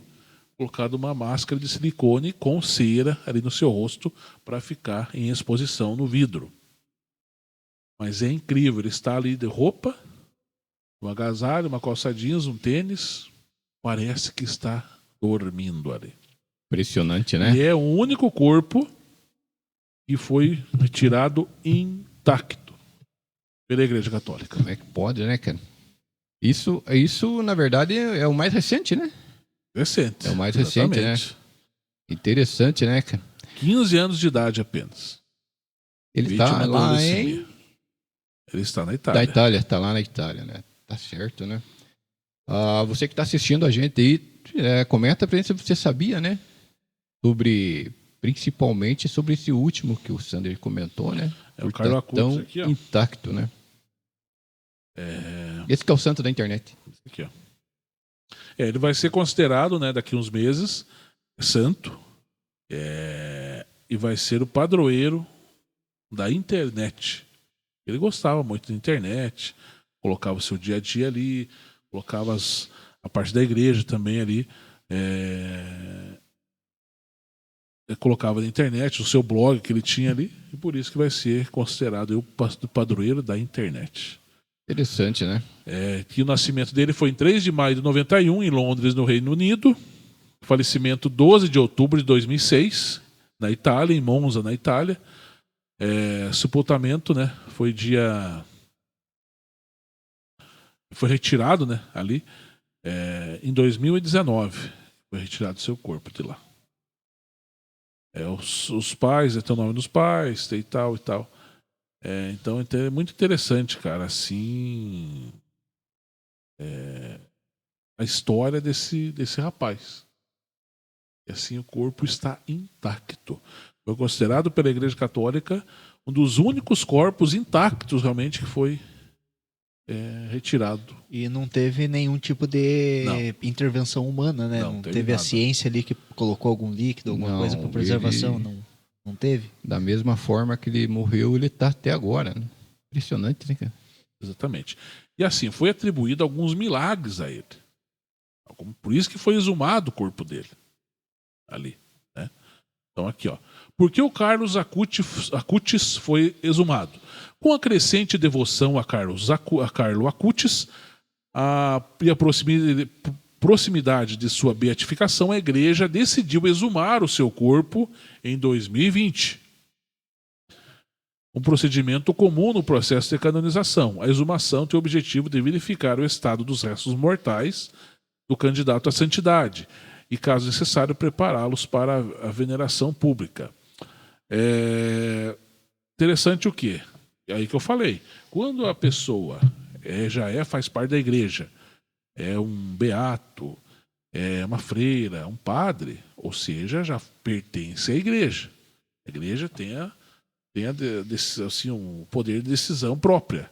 colocado uma máscara de silicone com cera ali no seu rosto para ficar em exposição no vidro. Mas é incrível, ele está ali de roupa, um agasalho, uma calça jeans, um tênis, parece que está dormindo ali. Impressionante, né? E é o único corpo que foi retirado intacto pela Igreja Católica. Como é que pode, né, cara? Isso na verdade, é o mais recente, né? Recente. É o mais recente, né? Interessante, né, cara? 15 anos de idade apenas. Ele está lá Ele está na Itália. Da Itália, está lá na Itália, né? Tá certo, né? Você que está assistindo a gente aí, comenta pra gente se você sabia, né? Principalmente sobre esse último que o Sander comentou, né? É o Carlo Acutis aqui, ó. Intacto, né? Esse que é o santo da internet. Esse aqui, ó. Ele vai ser considerado, né, daqui uns meses, santo. E vai ser o padroeiro da internet. Ele gostava muito da internet, colocava o seu dia a dia ali, colocava a parte da igreja também ali. Colocava na internet o seu blog que ele tinha ali, e por isso que vai ser considerado o padroeiro da internet. Interessante, né? Que o nascimento dele foi em 3 de maio de 91, em Londres, no Reino Unido. Falecimento 12 de outubro de 2006, na Itália, em Monza, na Itália. Sepultamento, né? Foi retirado, né? Ali, em 2019. Foi retirado seu corpo de lá. Os pais, tem o nome dos pais, tem tal e tal. Então é muito interessante, cara, assim, a história desse rapaz. E assim o corpo está intacto. Foi considerado pela Igreja Católica um dos únicos corpos intactos realmente que foi retirado. E não teve nenhum tipo de intervenção humana, né? Não teve a ciência ali que colocou algum líquido, alguma coisa para preservação. Não teve? Da mesma forma que ele morreu, ele está até agora, né? Impressionante, né, cara? Exatamente. E assim, foi atribuído alguns milagres a ele. Por isso que foi exumado o corpo dele. Ali, né? Então aqui, ó. Por que o Carlos Acutis foi exumado? Com a crescente devoção a Carlo Acutis e a proximidade de sua beatificação, a igreja decidiu exumar o seu corpo em 2020. Um procedimento comum no processo de canonização. A exumação tem o objetivo de verificar o estado dos restos mortais do candidato à santidade e, caso necessário, prepará-los para a veneração pública. Interessante o quê? É aí que eu falei. Quando a pessoa faz parte da igreja é um beato, é uma freira, um padre, ou seja, já pertence à igreja. A igreja tem assim, um poder de decisão própria.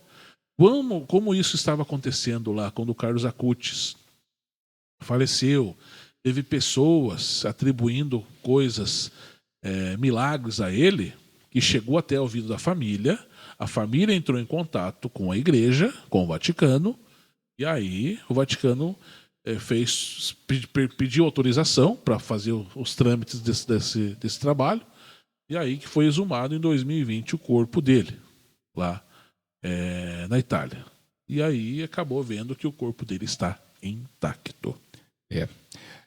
Como isso estava acontecendo lá, quando o Carlos Acutis faleceu, teve pessoas atribuindo coisas, milagres a ele, que chegou até o ouvido da família, a família entrou em contato com a igreja, com o Vaticano, e aí o Vaticano pediu autorização para fazer os trâmites desse trabalho, e aí que foi exumado em 2020 o corpo dele, lá na Itália. E aí acabou vendo que o corpo dele está intacto.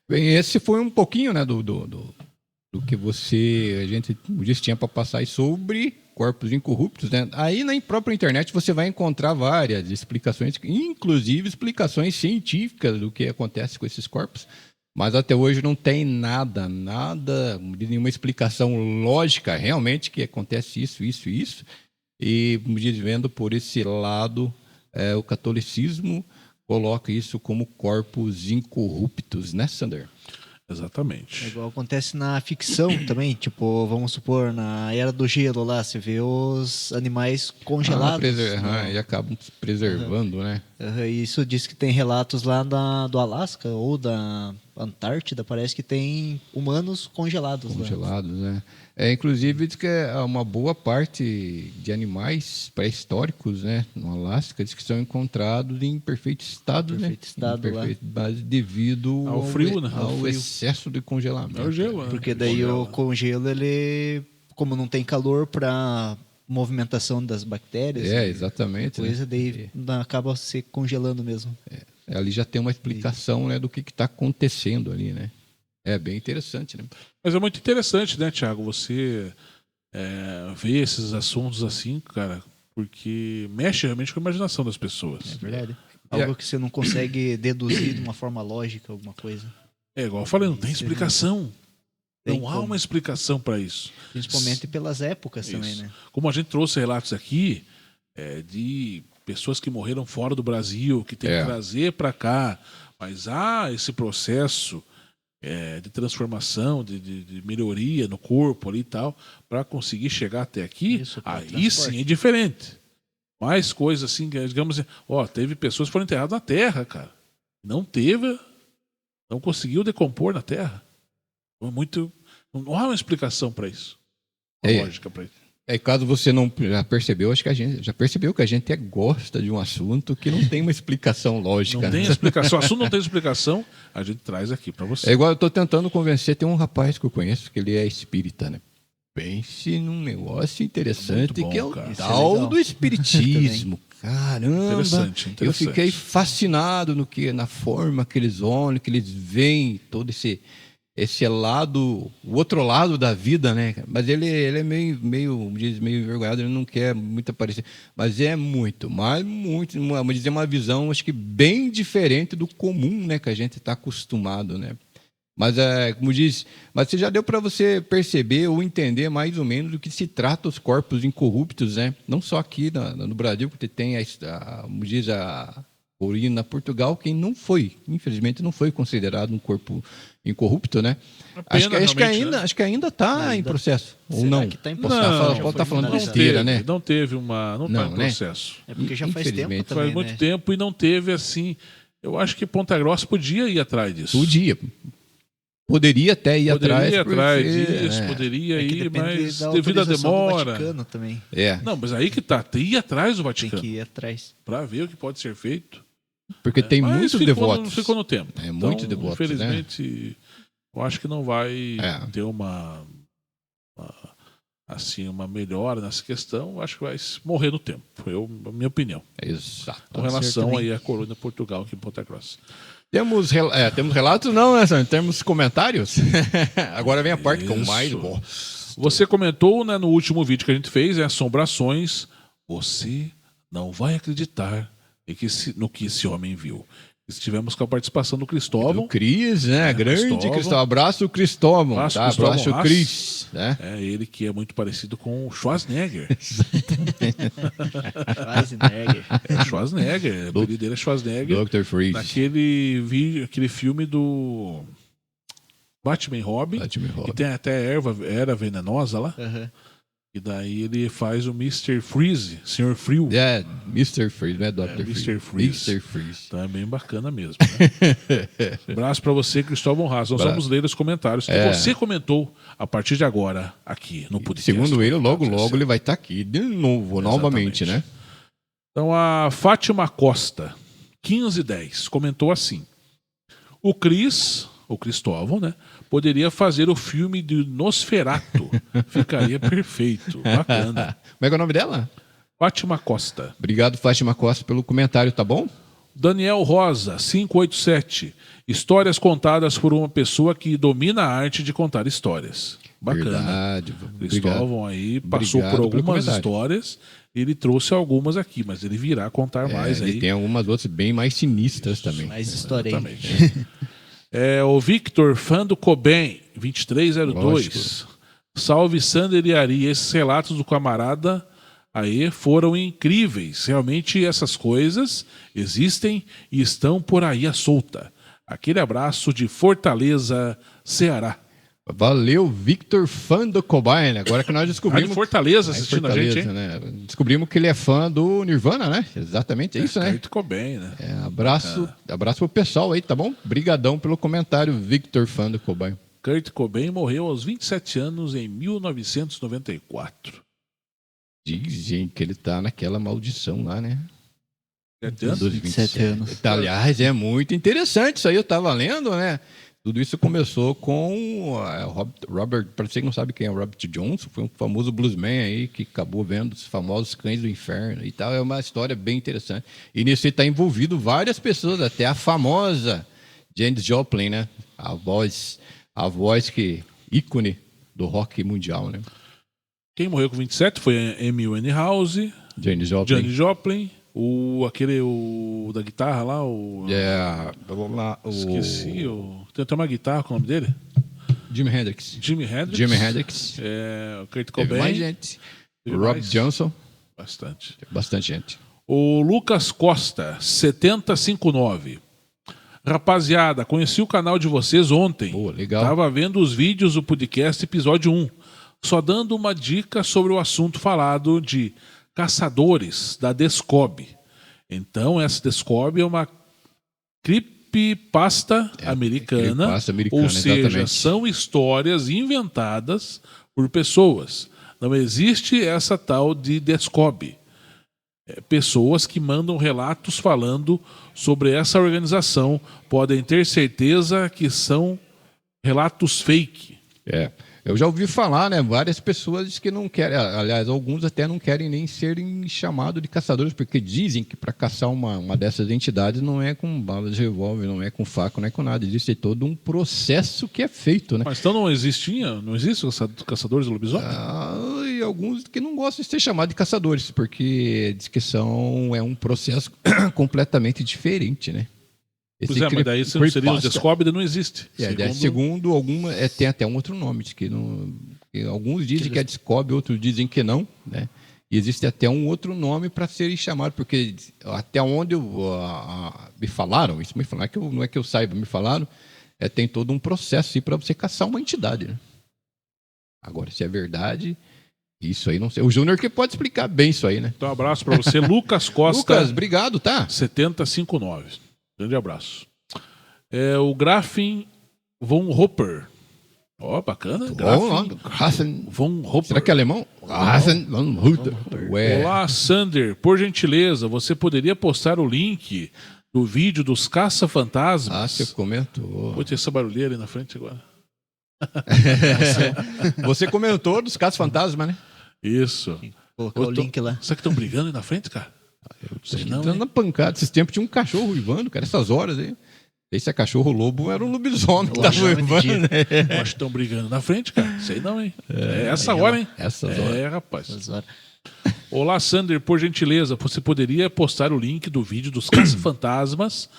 Bem, esse foi um pouquinho, né, do que a gente disse, tinha para passar aí sobre corpos incorruptos, né? Aí na própria internet você vai encontrar várias explicações, inclusive explicações científicas do que acontece com esses corpos, mas até hoje não tem nada, nenhuma explicação lógica realmente que acontece isso, e vendo por esse lado, o catolicismo coloca isso como corpos incorruptos, né, Sander? Exatamente. É igual acontece na ficção também, tipo, vamos supor, na Era do Gelo lá, você vê os animais congelados. E acabam preservando, né? Isso diz que tem relatos lá do Alasca ou da Antártida, parece que tem humanos congelados lá. Congelados, né? Inclusive, diz que uma boa parte de animais pré-históricos, né, no Alasca, diz que são encontrados em perfeito estado, mas devido ao frio, né? Ao excesso de congelamento. É o gelo, né? Porque daí o congelo, ele, como não tem calor para movimentação das bactérias, exatamente. Coisa, daí acaba se congelando mesmo. Ali já tem uma explicação, né, do que está acontecendo ali, né? É bem interessante, né? Mas é muito interessante, né, Thiago, você ver esses assuntos assim, cara, porque mexe realmente com a imaginação das pessoas. É verdade. Algo que você não consegue deduzir de uma forma lógica, alguma coisa. Igual eu falei, não tem explicação. Tem Não há uma explicação para isso. Principalmente pelas épocas Isso. também, né? Como a gente trouxe relatos aqui de pessoas que morreram fora do Brasil, que tem que trazer para cá, mas há esse processo de transformação, de melhoria no corpo ali e tal, para conseguir chegar até aqui. Isso, aí sim é diferente. Mais coisas assim, digamos assim, teve pessoas que foram enterradas na terra, cara. Não conseguiu decompor na terra. Não há uma explicação para isso. Uma lógica para isso. Caso você não já percebeu, acho que a gente já percebeu que a gente gosta de um assunto que não tem uma explicação lógica. Não tem explicação. O assunto não tem explicação, a gente traz aqui para você. É igual eu estou tentando convencer, tem um rapaz que eu conheço que ele é espírita, né? Pense num negócio interessante, bom, que é o cara. tal do espiritismo. Caramba, Interessante. Eu fiquei fascinado na forma que eles olham, que eles veem todo esse lado, o outro lado da vida, né? Mas ele é meio envergonhado, ele não quer muito aparecer. Mas vamos dizer, uma visão, acho que bem diferente do comum, né? Que a gente está acostumado, né? Mas, como diz, mas já deu para você perceber ou entender mais ou menos do que se trata os corpos incorruptos, né? Não só aqui no Brasil, porque tem como diz a Corina, Portugal, quem não foi, infelizmente não foi considerado um corpo incorrupto, né? Acho que ainda está em processo. Ou não? Que tá em processo? Pode estar falando besteira, né? Não teve não está em processo. É porque já faz tempo também, faz muito tempo e não teve assim. Eu acho que Ponta Grossa podia ir atrás disso. Poderia até ir atrás. Poderia ir, mas devido à demora. Vaticano também. Não, mas aí que tá, tem que ir atrás do Vaticano. Tem que ir atrás. Para ver o que pode ser feito. Porque tem muitos devotos. Ficou no tempo. Muito devotos, infelizmente, eu acho que não vai ter uma melhora nessa questão. Eu acho que vai morrer no tempo. A minha opinião. Exato. Com relação aí à colônia Portugal aqui em Ponta Grossa. Temos relatos? Não, né, Sandro? Temos comentários? Agora vem a parte que eu mais gosto. Você comentou, né, no último vídeo que a gente fez, assombrações. Você não vai acreditar no que esse homem viu. Estivemos com a participação do Cristóvão. O Cris, né? Grande Cristóvão. Cristóvão. Abraço, Cristóvão. Abraço, Tá? Cristóvão Abraço, Haas. Cris. Né? É ele que é muito parecido com o Schwarzenegger. Schwarzenegger. É o Schwarzenegger. O apelido dele é Schwarzenegger. Dr. Freeze. Naquele vídeo, aquele filme do Batman e Robin. Batman e Robin. Que tem até era venenosa lá. Aham. E daí ele faz o Mr. Freeze, Sr. Frio. É, Mr. Freeze, não é Dr. Mr. Freeze. Freeze. Mr. Freeze. Então é bem bacana mesmo. Né? Abraço pra você, Cristóvão Haas. Nós vamos ler os comentários que você comentou a partir de agora aqui no podcast. Segundo ele, logo ele vai estar aqui de novo, novamente, né? Então a Fátima Costa, 1510, comentou assim: o Cristóvão, né? Poderia fazer o filme de Nosferatu. Ficaria perfeito. Bacana. Como é que é o nome dela? Fátima Costa. Obrigado, Fátima Costa, pelo comentário, tá bom? Daniel Rosa, 587. Histórias contadas por uma pessoa que domina a arte de contar histórias. Bacana. Verdade. Cristóvão aí passou Obrigado por pelo algumas comentário. histórias. Ele trouxe algumas aqui, mas ele virá contar mais Ele aí. tem algumas outras bem mais sinistras também. Mais história aí. Exatamente. O Victor, fã do Cobain, 2302. Lógico. Salve Sander e Ari. Esses relatos do camarada aí foram incríveis. Realmente essas coisas existem e estão por aí à solta. Aquele abraço de Fortaleza, Ceará. Valeu, Victor, fã do Cobain. Agora que nós Tá de descobrimos... Fortaleza Aí, assistindo Fortaleza, a gente, hein? né? Descobrimos que ele é fã do Nirvana, né? Exatamente, é isso, né? Kurt Cobain, né? Abraço pro pessoal aí, tá bom? Brigadão pelo comentário, Victor, fã do Cobain. Kurt Cobain morreu aos 27 anos em 1994. Dizem que ele tá naquela maldição lá, né? 7 anos? Dos 27 anos. Tá, aliás, é muito interessante isso aí, eu tava lendo, né? Tudo isso começou com Robert, para você que não sabe quem é o Robert Johnson, foi um famoso bluesman aí que acabou vendo os famosos Cães do Inferno e tal. É uma história bem interessante. E nisso está envolvido várias pessoas, até a famosa Janis Joplin, né? A voz que ícone do rock mundial, né? Quem morreu com 27 foi a Amy Winehouse, Janis Joplin. Janis Joplin, o da guitarra lá, Vamos lá. esqueci, tem até uma guitarra com o nome dele? Jimi Hendrix. Jimi Hendrix. Jimi Hendrix. O Kurt Teve Cobain. mais gente. Teve Rob mais? Johnson. Bastante. Bastante gente. O Lucas Costa, 7059. Rapaziada, conheci o canal de vocês ontem. Boa, legal. Tava vendo os vídeos do podcast episódio 1. Só dando uma dica sobre o assunto falado de caçadores da Descob. Então, essa Descob é uma creepypasta americana. creepypasta americana, Ou seja, exatamente. são histórias inventadas por pessoas. Não existe essa tal de Descob. Pessoas que mandam relatos falando sobre essa organização podem ter certeza que são relatos fake. Eu já ouvi falar, né? Várias pessoas que não querem, aliás, alguns até não querem nem serem chamados de caçadores, porque dizem que para caçar uma dessas entidades não é com bala de revólver, não é com faca, não é com nada. Existe todo um processo que é feito, né? Mas então não existe os caçadores do lobisomem? E alguns que não gostam de ser chamados de caçadores, porque diz que é um processo completamente diferente, né? Pois mas daí se não seria o Descob, não existe. Segundo alguma, tem até um outro nome, que alguns dizem que é Descob, outros dizem que não, né? E existe até um outro nome para serem chamados, porque até onde me falaram, que não é que eu saiba, me falaram, tem todo um processo para você caçar uma entidade, né? Agora, se é verdade, isso aí não sei. O Júnior que pode explicar bem isso aí, né? Então, um abraço para você, Lucas Costa. Lucas, obrigado, tá? 7059. Grande abraço. O Grafin von Hopper. Bacana. Grafin von Hopper. Será que é alemão? Grafin von Hopper. Olá, Sander. Por gentileza, você poderia postar o link do vídeo dos caça-fantasmas? Você comentou. Vou ter essa barulheira aí na frente agora. Você comentou dos caça-fantasmas, né? Isso. Colocar o link lá. Será que estão brigando aí na frente, cara? Entrando na pancada. Esses tempos tinha um cachorro uivando, cara, essas horas aí. Esse cachorro lobo era um lobisomem que tava uivando, né? Eu acho que estão brigando na frente, cara. Sei não, hein? Essa hora, hein? Essas horas. Rapaz. Olá, Sander, por gentileza, você poderia postar o link do vídeo dos caça-fantasmas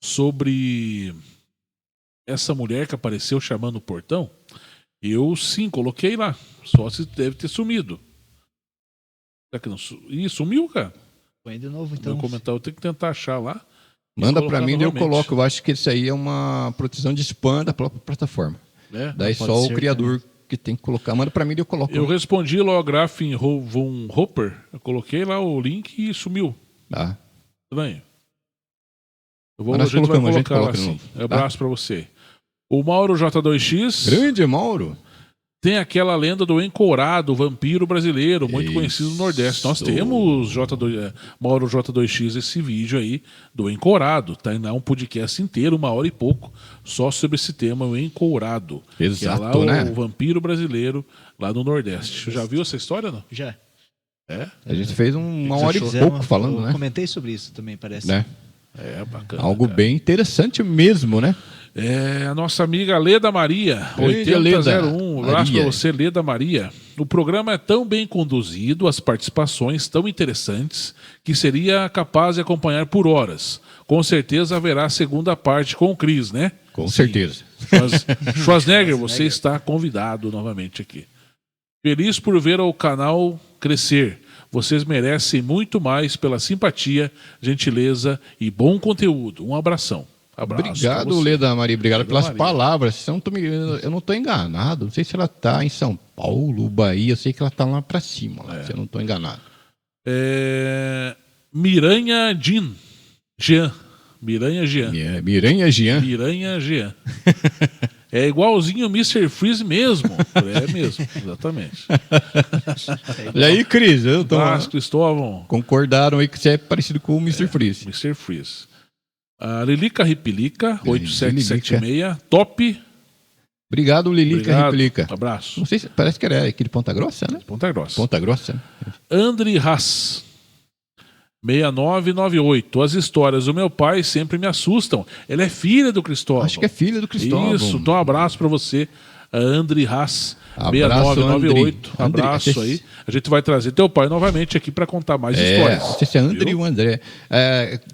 sobre essa mulher que apareceu chamando o portão, eu sim coloquei lá. Só se deve ter sumido. Será que não Ih, sumiu, cara? Põe de novo, Meu então. comentário, eu tenho que tentar achar lá. Manda colocar pra mim e eu novamente. coloco. Eu acho que isso aí é uma proteção de spam da própria plataforma. É. Daí pode só o ser criador que tem que colocar. Manda pra mim e eu coloco. Eu respondi lá o Grafin von Hopper, eu coloquei lá o link e sumiu. Tá. Estranho. Mas nós colocamos, a gente colocar lá coloca de assim. novo, Abraço pra você. O Mauro J2X Grande Mauro. tem aquela lenda do Encorado, vampiro brasileiro, muito Isso. conhecido no Nordeste. Nós temos, Mauro J2X, esse vídeo aí do Encorado. Tá lá um podcast inteiro, 1 hora e pouco, só sobre esse tema, o Encorado. Exato, que é lá né? o vampiro brasileiro lá no Nordeste. Já viu essa história, não? Já. É? A gente fez uma hora e Fizeram pouco falando, eu né? comentei sobre isso também, parece. Né? É, bacana. Algo cara. bem interessante mesmo, né? É, a nossa amiga Leda Maria, Grande 8001. Um abraço Maria. pra você, Leda Maria. O programa é tão bem conduzido, as participações tão interessantes, que seria capaz de acompanhar por horas. Com certeza haverá a segunda parte com o Cris, né? Com Sim. certeza. Schwarzenegger, você está convidado novamente aqui. Feliz por ver o canal crescer. Vocês merecem muito mais pela simpatia, gentileza e bom conteúdo. Um abração. Abraço pra Obrigado, você. Leda Maria. Obrigado Leda pelas Maria. palavras. Eu não estou enganado. Não sei se ela está em São Paulo, Bahia. Eu sei que ela está lá para cima. Lá, se eu não estou enganado. Miranha Jean. Miranha Jean. Miranha Jean. Miranha Jean. É igualzinho o Mr. Freeze mesmo. É mesmo, exatamente. E aí, Cris? Eu tô... Mas, Cristóvão, Concordaram aí que você é parecido com o Mr. Freeze. Mr. Freeze. A Lilica Ripilica, 8776. Top. Obrigado, Lilica Obrigado. Replica. Abraço. Não sei se parece que era aqui de Ponta Grossa, né? Ponta Grossa. Ponta Grossa. Andri Haas. 6998. As histórias do meu pai sempre me assustam. Ela é filha do Cristóvão. Acho que é filha do Cristóvão. Isso, então um abraço pra você, a Andri Haas. Abraço, 6998. Andri. Abraço Andri. aí. A gente vai trazer teu pai novamente aqui pra contar mais histórias. Não sei se é Andri Viu? ou André.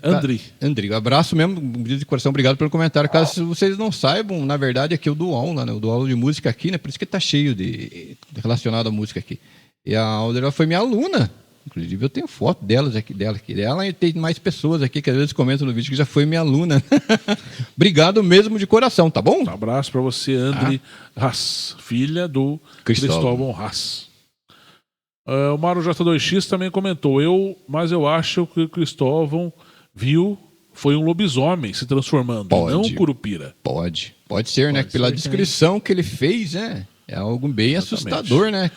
Andri. Andri, abraço mesmo, de coração, obrigado pelo comentário. Caso vocês não saibam, na verdade, aqui eu dou aula, né? Eu dou aula de música aqui, né? Por isso que tá cheio de relacionado à música aqui. E a Audrey, ela foi minha aluna. Inclusive, eu tenho foto dela aqui. Ela e tem mais pessoas aqui que às vezes comentam no vídeo que já foi minha aluna. Obrigado mesmo de coração, tá bom? Um abraço pra você, Andri Haas, filha do Cristóvão Haas. O Mauro J2X também comentou, mas eu acho que o Cristóvão viu, foi um lobisomem se transformando, Pode. não um curupira. Pode ser, né? Pode Pela ser descrição que ele fez, né? É algo bem Exatamente. assustador, né?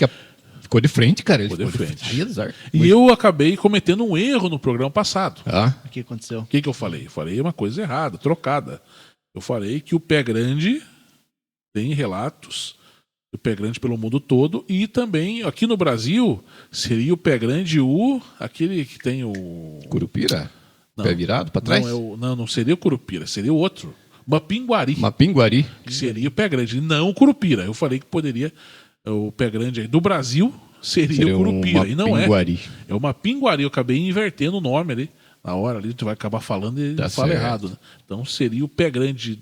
Ficou de frente, cara. Ele Ficou de frente. Ai, azar. E eu acabei cometendo um erro no programa passado. Ah, O que aconteceu? O que eu falei? Eu falei uma coisa errada, trocada. Eu falei que o Pé Grande tem relatos do Pé Grande pelo mundo todo e também aqui no Brasil seria o Pé Grande aquele que tem o... Curupira? Não. Pé virado pra trás? Não seria o Curupira, seria o outro. Mapinguari, Uma pinguari. que seria o Pé Grande, não o Curupira. Eu falei que poderia, o Pé Grande aí do Brasil seria o Curupira, uma e não pinguari. é. É uma Pinguari, eu acabei invertendo o nome ali. Na hora ali, tu vai acabar falando e Tá fala certo. errado. Né? Então seria o Pé Grande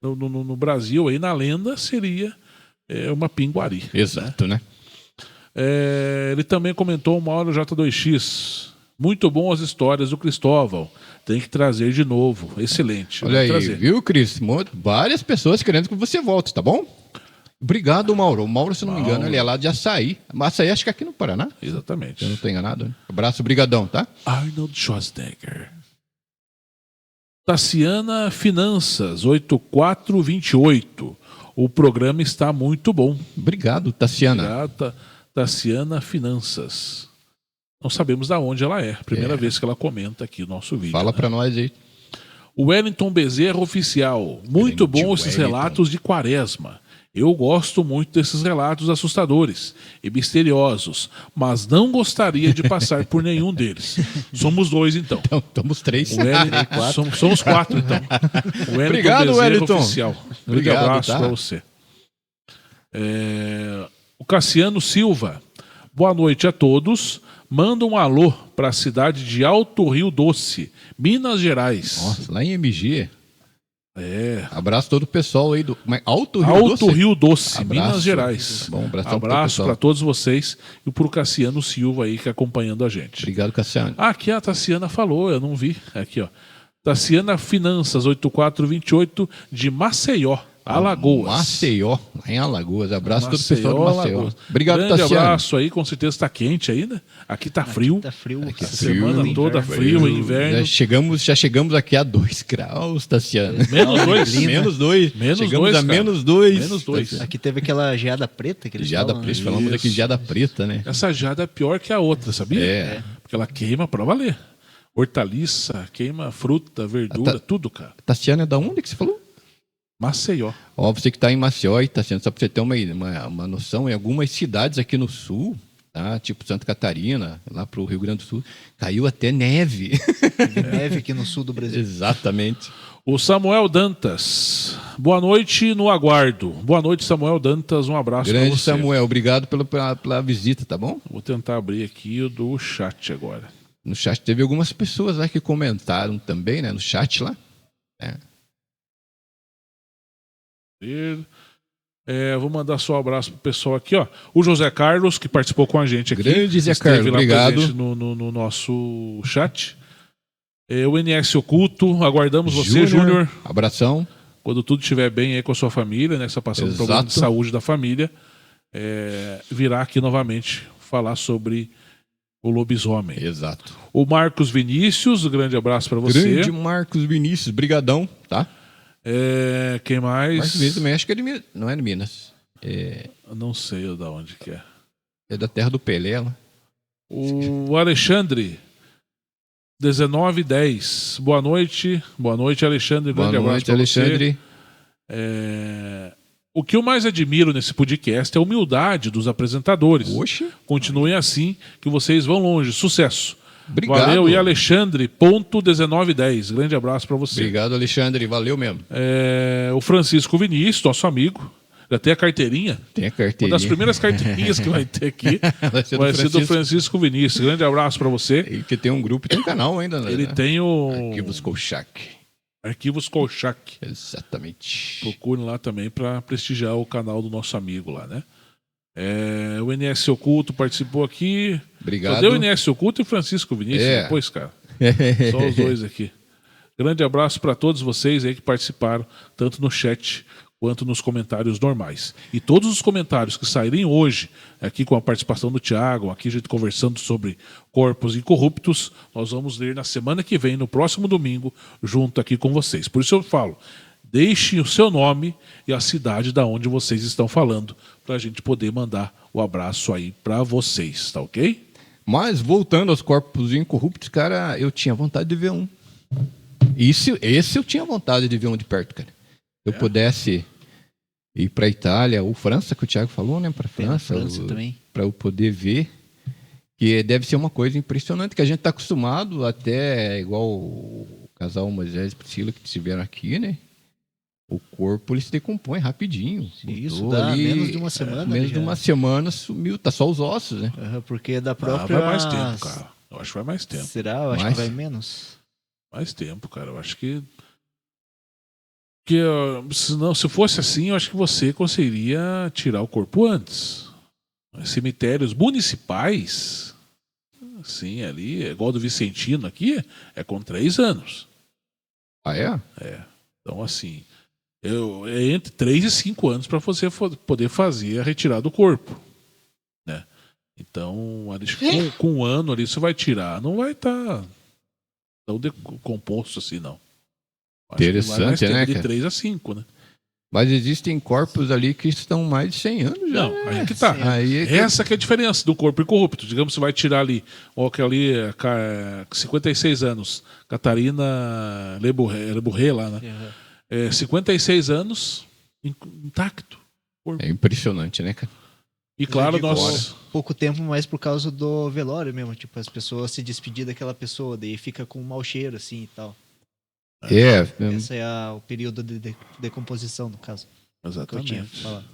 no Brasil, aí na lenda seria uma Pinguari. Exato, né? Ele também comentou uma hora J2X. Muito bom as histórias do Cristóvão. Tem que trazer de novo. Excelente. Olha aí, Vou trazer. viu, Cris? Várias pessoas querendo que você volte, tá bom? Obrigado, Mauro. O Mauro, se não me engano, ele é lá de Açaí. Mas Açaí acho que é aqui no Paraná. Exatamente. Se eu não estou enganado. Né? Abraço, brigadão, tá? Arnold Schwarzenegger. Tassiana Finanças, 8428. O programa está muito bom. Obrigado, Tassiana. Obrigado, Tassiana Finanças. Não sabemos de onde ela é. Primeira vez que ela comenta aqui o nosso vídeo. Fala né? pra nós aí. O Wellington Bezerra Oficial. Muito Grande bom esses Wellington. relatos de Quaresma. Eu gosto muito desses relatos assustadores e misteriosos, mas não gostaria de passar por nenhum deles. Somos dois, então. Então, estamos três. O Wellington, somos quatro, então. O Wellington Obrigado, Bezerra Wellington. Oficial. Um grande Obrigado, abraço tá? para você. O Cassiano Silva. Boa noite a todos. Manda um alô para a cidade de Alto Rio Doce, Minas Gerais. Nossa, lá em MG. É. Abraço todo o pessoal aí do Alto Rio Alto Doce. Rio Doce, Abraço. Minas Gerais. Bom, abração pro abraço pessoal. para todos vocês e pro Cassiano Silva aí que acompanhando a gente. Obrigado, Cassiano. Aqui a Tassiana falou, eu não vi. Aqui, ó. Tassiana Finanças 8428 de Maceió, Alagoas. Maceió, lá em Alagoas. Abraço todo o Maceió, pessoal de Maceió. Alagoas. Obrigado, Grande Tassiano. abraço aí, com certeza está quente ainda. Aqui tá frio. Tá frio. Aqui Essa frio, semana inverno. toda frio, inverno. Já chegamos aqui a 2 graus, Tassiano. Menos 2. Menos 2. Menos Chegamos 2, a cara. menos 2. Menos 2. Aqui teve aquela geada preta que eles Geada falam, preta, né? falamos Isso. aqui de geada preta, né? Essa jada é pior que a outra, sabia? É. Porque ela queima pra valer. Hortaliça, queima fruta, verdura, tudo, cara. Tassiano é da onde que você falou? Maceió. Ó, você que está em Maceió e Tassiano, só para você ter uma noção, em algumas cidades aqui no sul, tá? Tipo Santa Catarina, lá pro Rio Grande do Sul, caiu até neve. Teve neve aqui no sul do Brasil. Exatamente. O Samuel Dantas. Boa noite no aguardo. Boa noite, Samuel Dantas. Um abraço para Grande você. Samuel, obrigado pela visita, tá bom? Vou tentar abrir aqui o do chat agora. No chat teve algumas pessoas lá que comentaram também, né? No chat lá. É. Vou mandar só um abraço pro pessoal aqui, ó. O José Carlos, que participou com a gente aqui. Grande Zé esteve Carlos, lá obrigado. presente no nosso chat. O NS Oculto, aguardamos você, Júnior. Abração. Quando tudo estiver bem aí com a sua família, né? Que você está passando Exato. problema de saúde da família, virá aqui novamente falar sobre o lobisomem. Exato. O Marcos Vinícius, um grande abraço para você. Grande Marcos Vinícius, brigadão, tá? Quem mais? Marcos Vinícius também, acho que é de Minas. Não é de Minas. Eu não sei da onde que é. É da terra do Pelé, lá. O Alexandre, 1910. Boa noite, Alexandre. Boa Grande abraço noite, para Alexandre. você. O que eu mais admiro nesse podcast é a humildade dos apresentadores. Oxe. Continuem assim, que vocês vão longe. Sucesso. Obrigado. Valeu, e Alexandre.1910. Grande abraço para você. Obrigado, Alexandre. Valeu mesmo. O Francisco Vinícius, nosso amigo. Já tem a carteirinha. Tem a Uma carteirinha. das primeiras carteirinhas que vai ter aqui vai ser do Francisco Vinícius. Grande abraço para você. Ele que tem um grupo, tem um canal ainda, né? Ele tem o Arquivos Kolchak. Arquivos Kolchak. Exatamente. Procure lá também para prestigiar o canal do nosso amigo lá, né? O NS Oculto participou aqui. Obrigado. Só deu o NS Oculto e o Francisco Vinícius depois, cara. Só os dois aqui. Grande abraço para todos vocês aí que participaram, tanto no chat quanto nos comentários normais. E todos os comentários que saírem hoje, aqui com a participação do Thiago, aqui a gente conversando sobre corpos incorruptos, nós vamos ler na semana que vem, no próximo domingo, junto aqui com vocês. Por isso eu falo, deixem o seu nome e a cidade da onde vocês estão falando, para a gente poder mandar o abraço aí para vocês, tá ok? Mas, voltando aos corpos incorruptos, cara, eu tinha vontade de ver um. Esse eu tinha vontade de ver um de perto, cara. Se eu pudesse ir para Itália ou França, que o Thiago falou, né? Para França, também. para eu poder ver, que deve ser uma coisa impressionante, que a gente está acostumado até, igual o casal Moisés e Priscila que estiveram aqui, né? O corpo ele se decompõe rapidinho. Isso, dá menos de uma semana. Menos de uma semana sumiu, tá só os ossos, né? Porque da própria... vai mais tempo, cara. Eu acho que vai mais tempo. Será? Eu acho que vai menos. Mais tempo, cara. Eu acho que se fosse assim, eu acho que você conseguiria tirar o corpo antes. Cemitérios municipais, assim, ali, igual do Vicentino aqui, é com 3 anos. Ah, é? Então, assim, é entre 3 e 5 anos para você poder fazer a retirada do corpo, né? Então, acho que com 1 ano ali você vai tirar, não vai estar tão decomposto assim, não. Acho Interessante, né, de cara? 3 a 5, né? Mas existem corpos ali que estão mais de 100 anos já. Não, aí que tá. Aí Essa que é a diferença do corpo incorrupto. Digamos, você vai tirar ali, ali, 56 anos, Catarina Leburré lá, né? 56 anos, intacto. É impressionante, né, cara? E claro, nós... Pouco tempo, mas por causa do velório mesmo. Tipo, as pessoas se despedir daquela pessoa, daí fica com um mau cheiro, assim, e tal. Esse é o período de decomposição, no caso. Que eu tinha Exatamente. falado.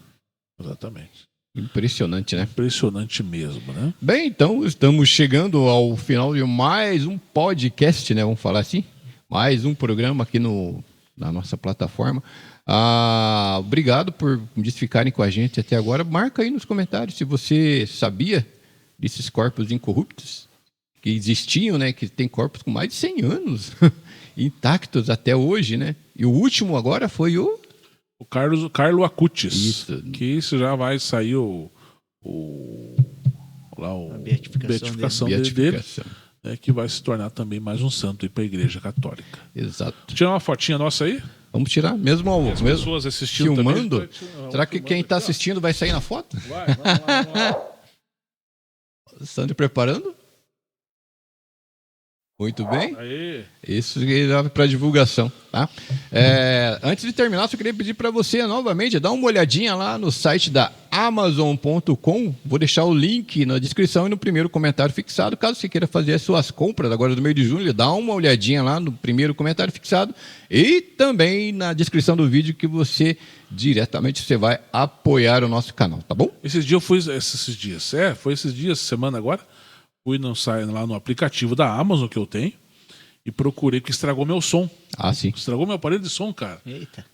Exatamente. Impressionante, né? Impressionante mesmo, né? Bem, então estamos chegando ao final de mais um podcast, né? Vamos falar assim? Mais um programa aqui na nossa plataforma. Obrigado por ficarem com a gente até agora. Marca aí nos comentários se você sabia desses corpos incorruptos que existiam, né? Que tem corpos com mais de 100 anos intactos até hoje, né? E o último agora foi o Carlo Acutis. Isso. Que isso já vai sair A beatificação dele, né, que vai se tornar também mais um santo para a Igreja Católica. Exato. Tirar uma fotinha nossa aí? Vamos tirar, mesmo As pessoas assistindo filmando. também. Será que quem está assistindo vai sair na foto? Vamos lá. Sandro preparando? Muito bem. Aê. Isso é para divulgação, tá? Antes de terminar, só queria pedir para você novamente dar uma olhadinha lá no site da Amazon.com. Vou deixar o link na descrição e no primeiro comentário fixado. Caso você queira fazer as suas compras agora do mês de junho, dá uma olhadinha lá no primeiro comentário fixado e também na descrição do vídeo que você diretamente vai apoiar o nosso canal, tá bom? Esses dias, semana agora. Fui lá no aplicativo da Amazon que eu tenho e procurei, que estragou meu som. Ah, sim. Estragou meu aparelho de som, cara. Eita.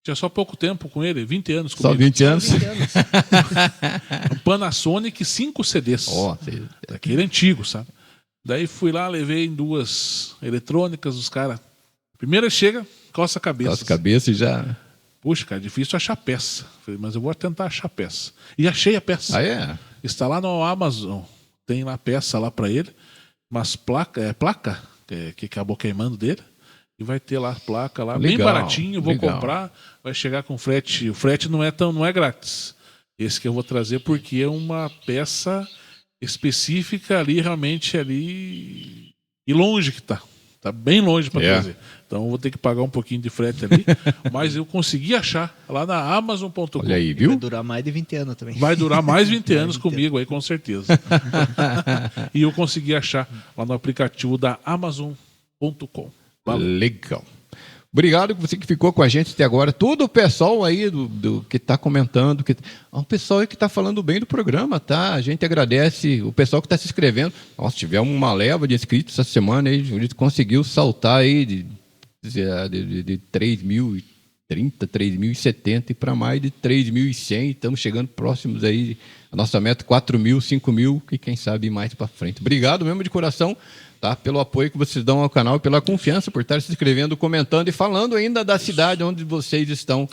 Tinha só pouco tempo com ele, 20 anos Só comigo. 20 anos? Um Panasonic 5 CDs. Daquele antigo, sabe? Daí fui lá, levei em 2 eletrônicas, os caras. Primeiro chega, coça a cabeça. Coça a cabeça e já... Puxa, cara, difícil achar peça. Falei, mas eu vou tentar achar peça. E achei a peça. Ah, é? Está lá no Amazon. Tem lá peça lá para ele, mas placa que acabou queimando dele, e vai ter lá a placa lá, bem baratinho, vou comprar, vai chegar com frete. O frete não é grátis. Esse que eu vou trazer porque é uma peça específica ali, realmente ali, e longe que tá bem longe para trazer. Então eu vou ter que pagar um pouquinho de frete ali, mas eu consegui achar lá na Amazon.com. Olha aí, viu? Vai durar mais de 20 anos também. Vai durar mais 20 anos comigo aí, com certeza. E eu consegui achar lá no aplicativo da Amazon.com. Legal. Obrigado você que ficou com a gente até agora. Todo o pessoal aí do que está comentando, o pessoal aí que está falando bem do programa, tá? A gente agradece o pessoal que está se inscrevendo. Nossa, tivemos uma leva de inscritos essa semana aí, a gente conseguiu saltar aí de 3.030, 3.070 e para mais de 3.100. Estamos chegando próximos aí, a nossa meta 4.000, 5.000 e quem sabe mais para frente. Obrigado mesmo de coração. Tá? Pelo apoio que vocês dão ao canal e pela confiança por estar se inscrevendo, comentando e falando ainda da cidade onde vocês estão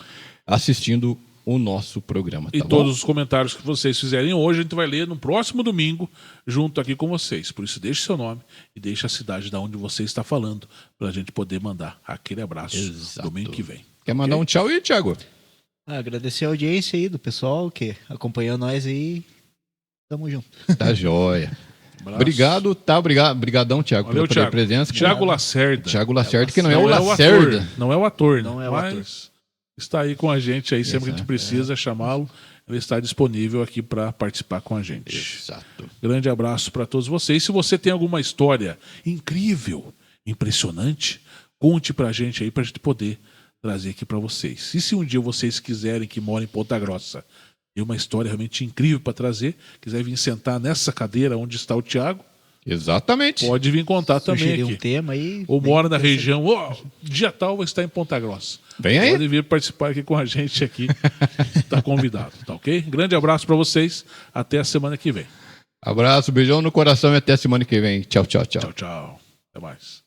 assistindo o nosso programa. Tá e bom? Todos os comentários que vocês fizerem hoje, a gente vai ler no próximo domingo, junto aqui com vocês. Por isso, deixe seu nome e deixe a cidade da onde você está falando, para a gente poder mandar aquele abraço. Exato. Domingo que vem. Quer mandar um tchau aí, Thiago? Agradecer a audiência aí do pessoal que acompanhou nós aí. Tamo junto. Tá joia. Obrigado, tá? Obrigadão, Thiago, Valeu, pela Thiago. presença. Thiago Lacerda. Thiago Lacerda, que não é Não o Lacerda. ator, não é o ator, Não é o ator. mas está aí com a gente aí, sempre que a gente precisa chamá-lo, ele está disponível aqui para participar com a gente. Exato. Grande abraço para todos vocês. Se você tem alguma história incrível, impressionante, conte para a gente aí, para a gente poder trazer aqui para vocês. E se um dia vocês quiserem que mora em Ponta Grossa e uma história realmente incrível para trazer, quiser vir sentar nessa cadeira onde está o Thiago, Exatamente. pode vir contar também Sugerir aqui. um tema aí. Ou mora na região, dia tal vai estar em Ponta Grossa. Vem aí. Pode vir participar aqui com a gente aqui. Está convidado, tá ok? Grande abraço para vocês. Até a semana que vem. Abraço, beijão no coração e até a semana que vem. Tchau, tchau, tchau. Tchau, tchau. Até mais.